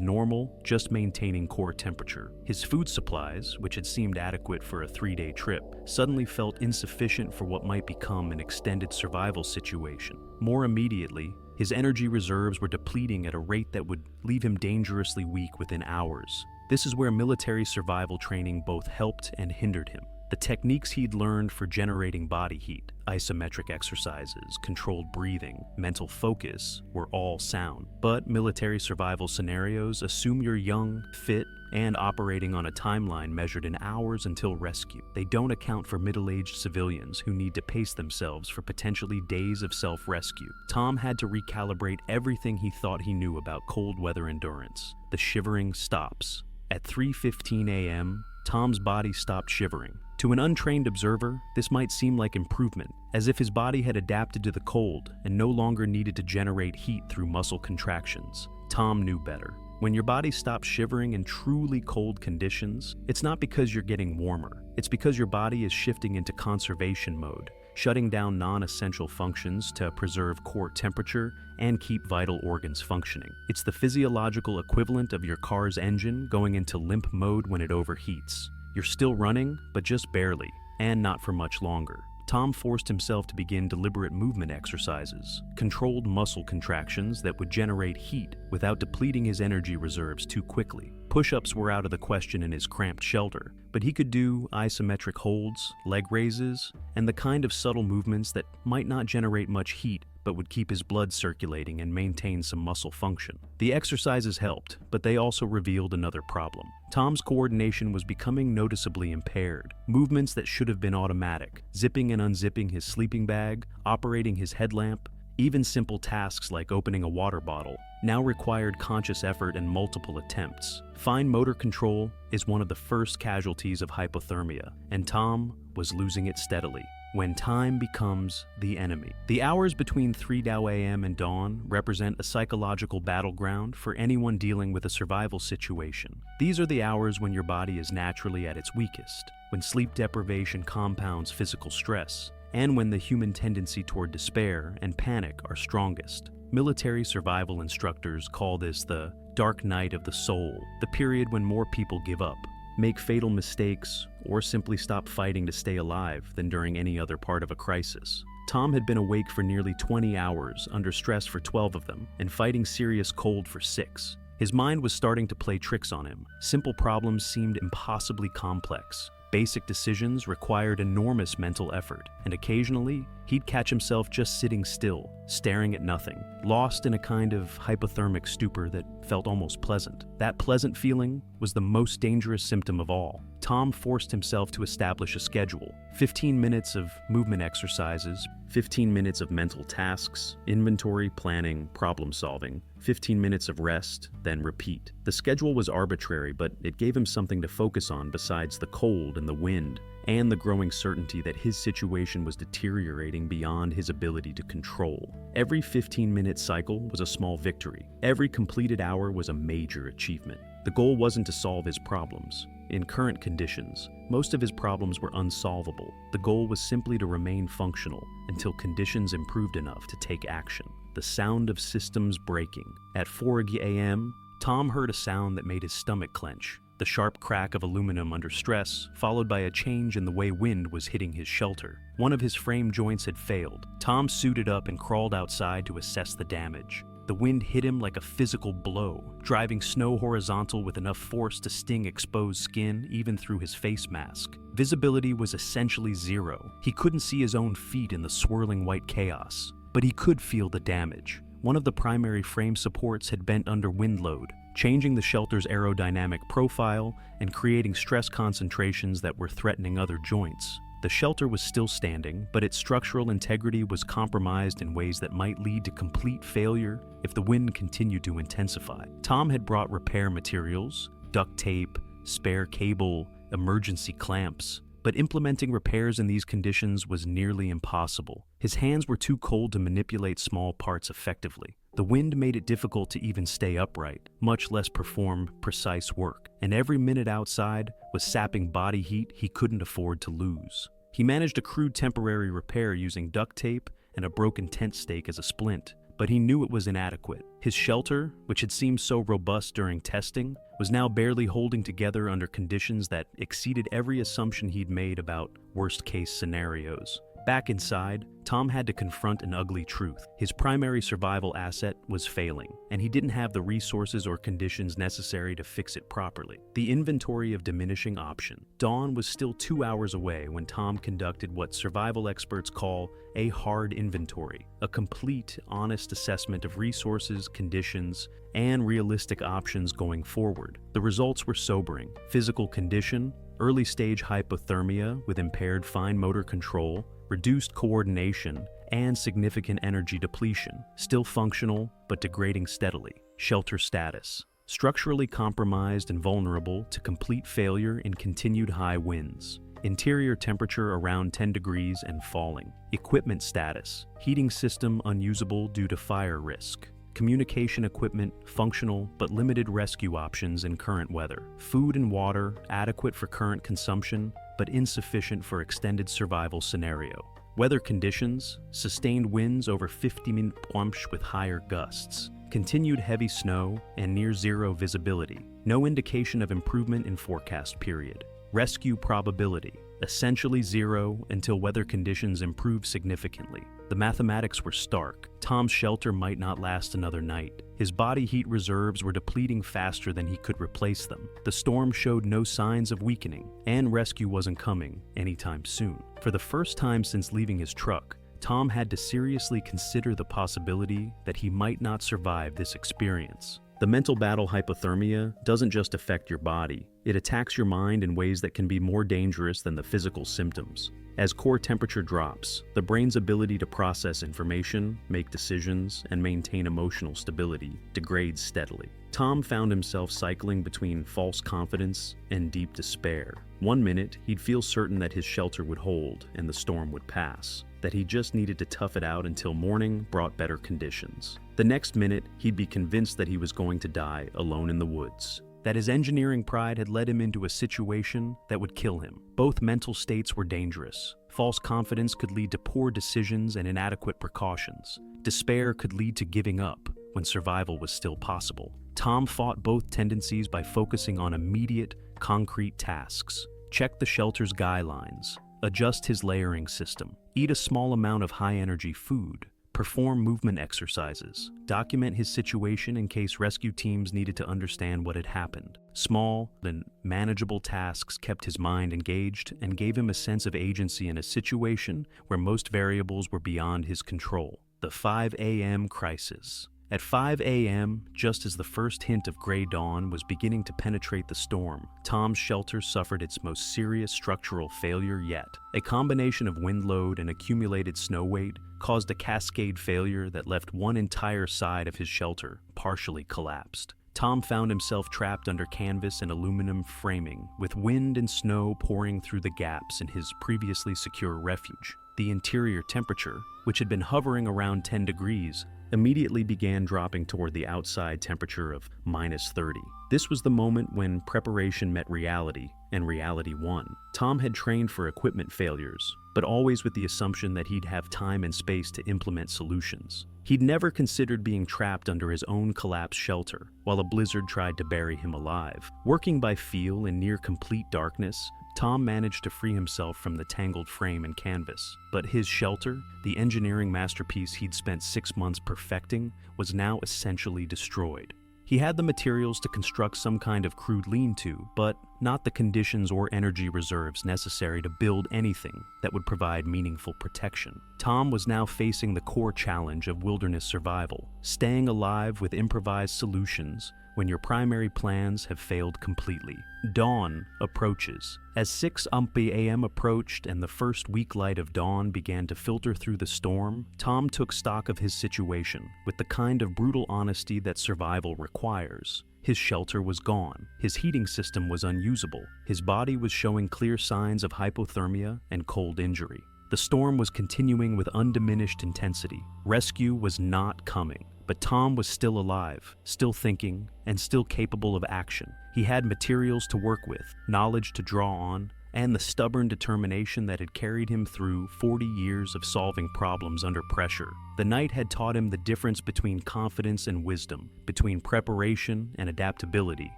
normal, just maintaining core temperature. His food supplies, which had seemed adequate for a 3-day trip, suddenly felt insufficient for what might become an extended survival situation. More immediately, his energy reserves were depleting at a rate that would leave him dangerously weak within hours. This is where military survival training both helped and hindered him. The techniques he'd learned for generating body heat, isometric exercises, controlled breathing, mental focus, were all sound. But military survival scenarios assume you're young, fit, and operating on a timeline measured in hours until rescue. They don't account for middle-aged civilians who need to pace themselves for potentially days of self-rescue. Tom had to recalibrate everything he thought he knew about cold weather endurance. The shivering stops. At 3:15 a.m., Tom's body stopped shivering. To an untrained observer, this might seem like improvement, as if his body had adapted to the cold and no longer needed to generate heat through muscle contractions. Tom knew better. When your body stops shivering in truly cold conditions, it's not because you're getting warmer. It's because your body is shifting into conservation mode, shutting down non-essential functions to preserve core temperature and keep vital organs functioning. It's the physiological equivalent of your car's engine going into limp mode when it overheats. You're still running, but just barely, and not for much longer. Tom forced himself to begin deliberate movement exercises, controlled muscle contractions that would generate heat without depleting his energy reserves too quickly. Push-ups were out of the question in his cramped shelter, but he could do isometric holds, leg raises, and the kind of subtle movements that might not generate much heat but would keep his blood circulating and maintain some muscle function. The exercises helped, but they also revealed another problem. Tom's coordination was becoming noticeably impaired. Movements that should have been automatic, zipping and unzipping his sleeping bag, operating his headlamp, even simple tasks like opening a water bottle, now required conscious effort and multiple attempts. Fine motor control is one of the first casualties of hypothermia, and Tom was losing it steadily. When time becomes the enemy. The hours between 3 a.m. and dawn represent a psychological battleground for anyone dealing with a survival situation. These are the hours when your body is naturally at its weakest, when sleep deprivation compounds physical stress, and when the human tendency toward despair and panic are strongest. Military survival instructors call this the dark night of the soul, the period when more people give up, make fatal mistakes, or simply stop fighting to stay alive than during any other part of a crisis. Tom had been awake for nearly 20 hours, under stress for 12 of them, and fighting serious cold for 6. His mind was starting to play tricks on him. Simple problems seemed impossibly complex. Basic decisions required enormous mental effort, and occasionally, he'd catch himself just sitting still, staring at nothing, lost in a kind of hypothermic stupor that felt almost pleasant. That pleasant feeling was the most dangerous symptom of all. Tom forced himself to establish a schedule: 15 minutes of movement exercises, 15 minutes of mental tasks, inventory, planning, problem solving, 15 minutes of rest, then repeat. The schedule was arbitrary, but it gave him something to focus on besides the cold and the wind, and the growing certainty that his situation was deteriorating beyond his ability to control. Every 15-minute cycle was a small victory. Every completed hour was a major achievement. The goal wasn't to solve his problems. in current conditions, most of his problems were unsolvable. The goal was simply to remain functional until conditions improved enough to take action. The sound of systems breaking. At 4 a.m., Tom heard a sound that made his stomach clench. The sharp crack of aluminum under stress, followed by a change in the way wind was hitting his shelter. One of his frame joints had failed. Tom suited up and crawled outside to assess the damage. The wind hit him like a physical blow, driving snow horizontal with enough force to sting exposed skin even through his face mask. Visibility was essentially zero. He couldn't see his own feet in the swirling white chaos, but he could feel the damage. One of the primary frame supports had bent under wind load, changing the shelter's aerodynamic profile and creating stress concentrations that were threatening other joints. The shelter was still standing, but its structural integrity was compromised in ways that might lead to complete failure if the wind continued to intensify. Tom had brought repair materials, duct tape, spare cable, emergency clamps, but implementing repairs in these conditions was nearly impossible. His hands were too cold to manipulate small parts effectively. The wind made it difficult to even stay upright, much less perform precise work, and every minute outside was sapping body heat he couldn't afford to lose. He managed a crude temporary repair using duct tape and a broken tent stake as a splint, but he knew it was inadequate. His shelter, which had seemed so robust during testing, was now barely holding together under conditions that exceeded every assumption he'd made about worst-case scenarios. Back inside, Tom had to confront an ugly truth. His primary survival asset was failing, and he didn't have the resources or conditions necessary to fix it properly. The inventory of diminishing option. Dawn was still 2 hours away when Tom conducted what survival experts call a hard inventory, a complete, honest assessment of resources, conditions, and realistic options going forward. The results were sobering. Physical condition, early-stage hypothermia with impaired fine motor control, reduced coordination, and significant energy depletion. Still functional, but degrading steadily. Shelter status. Structurally compromised and vulnerable to complete failure in continued high winds. Interior temperature around 10 degrees and falling. Equipment status. Heating system unusable due to fire risk. Communication equipment functional but limited rescue options in current weather. Food and water adequate for current consumption but insufficient for extended survival scenario. Weather conditions, sustained winds over 50 km/h with higher gusts. Continued heavy snow and near zero visibility. No indication of improvement in forecast period. Rescue probability, essentially zero until weather conditions improve significantly. The mathematics were stark. Tom's shelter might not last another night. His body heat reserves were depleting faster than he could replace them. The storm showed no signs of weakening, and rescue wasn't coming anytime soon. For the first time since leaving his truck, Tom had to seriously consider the possibility that he might not survive this experience. The mental battle hypothermia doesn't just affect your body, it attacks your mind in ways that can be more dangerous than the physical symptoms. As core temperature drops, the brain's ability to process information, make decisions, and maintain emotional stability degrades steadily. Tom found himself cycling between false confidence and deep despair. One minute, he'd feel certain that his shelter would hold and the storm would pass, that he just needed to tough it out until morning brought better conditions. The next minute, he'd be convinced that he was going to die alone in the woods, that his engineering pride had led him into a situation that would kill him. Both mental states were dangerous. False confidence could lead to poor decisions and inadequate precautions. Despair could lead to giving up when survival was still possible. Tom fought both tendencies by focusing on immediate, concrete tasks. Check the shelter's guidelines, adjust his layering system, eat a small amount of high-energy food, perform movement exercises, document his situation in case rescue teams needed to understand what had happened. Small and manageable tasks kept his mind engaged and gave him a sense of agency in a situation where most variables were beyond his control. The 5 a.m. crisis. At 5 a.m., just as the first hint of gray dawn was beginning to penetrate the storm, Tom's shelter suffered its most serious structural failure yet. A combination of wind load and accumulated snow weight caused a cascade failure that left one entire side of his shelter partially collapsed. Tom found himself trapped under canvas and aluminum framing, with wind and snow pouring through the gaps in his previously secure refuge. The interior temperature, which had been hovering around 10 degrees, immediately began dropping toward the outside temperature of -30. This was the moment when preparation met reality, and reality won. Tom had trained for equipment failures, but always with the assumption that he'd have time and space to implement solutions. He'd never considered being trapped under his own collapsed shelter, while a blizzard tried to bury him alive. Working by feel in near complete darkness, Tom managed to free himself from the tangled frame and canvas. But his shelter, the engineering masterpiece he'd spent 6 months perfecting, was now essentially destroyed. He had the materials to construct some kind of crude lean-to, but not the conditions or energy reserves necessary to build anything that would provide meaningful protection. Tom was now facing the core challenge of wilderness survival, staying alive with improvised solutions when your primary plans have failed completely. Dawn approaches. As 6 a.m. approached and the first weak light of dawn began to filter through the storm, Tom took stock of his situation with the kind of brutal honesty that survival requires. His shelter was gone. His heating system was unusable. His body was showing clear signs of hypothermia and cold injury. The storm was continuing with undiminished intensity. Rescue was not coming. But Tom was still alive, still thinking, and still capable of action. He had materials to work with, knowledge to draw on, and the stubborn determination that had carried him through 40 years of solving problems under pressure. The night had taught him the difference between confidence and wisdom, between preparation and adaptability,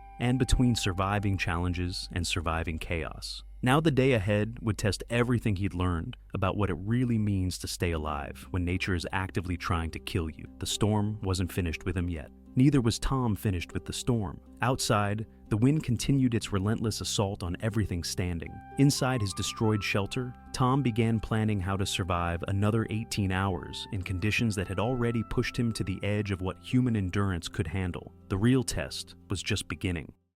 and between surviving challenges and surviving chaos. Now the day ahead would test everything he'd learned about what it really means to stay alive when nature is actively trying to kill you. The storm wasn't finished with him yet. Neither was Tom finished with the storm. Outside, the wind continued its relentless assault on everything standing. Inside his destroyed shelter, Tom began planning how to survive another 18 hours in conditions that had already pushed him to the edge of what human endurance could handle. The real test was just beginning.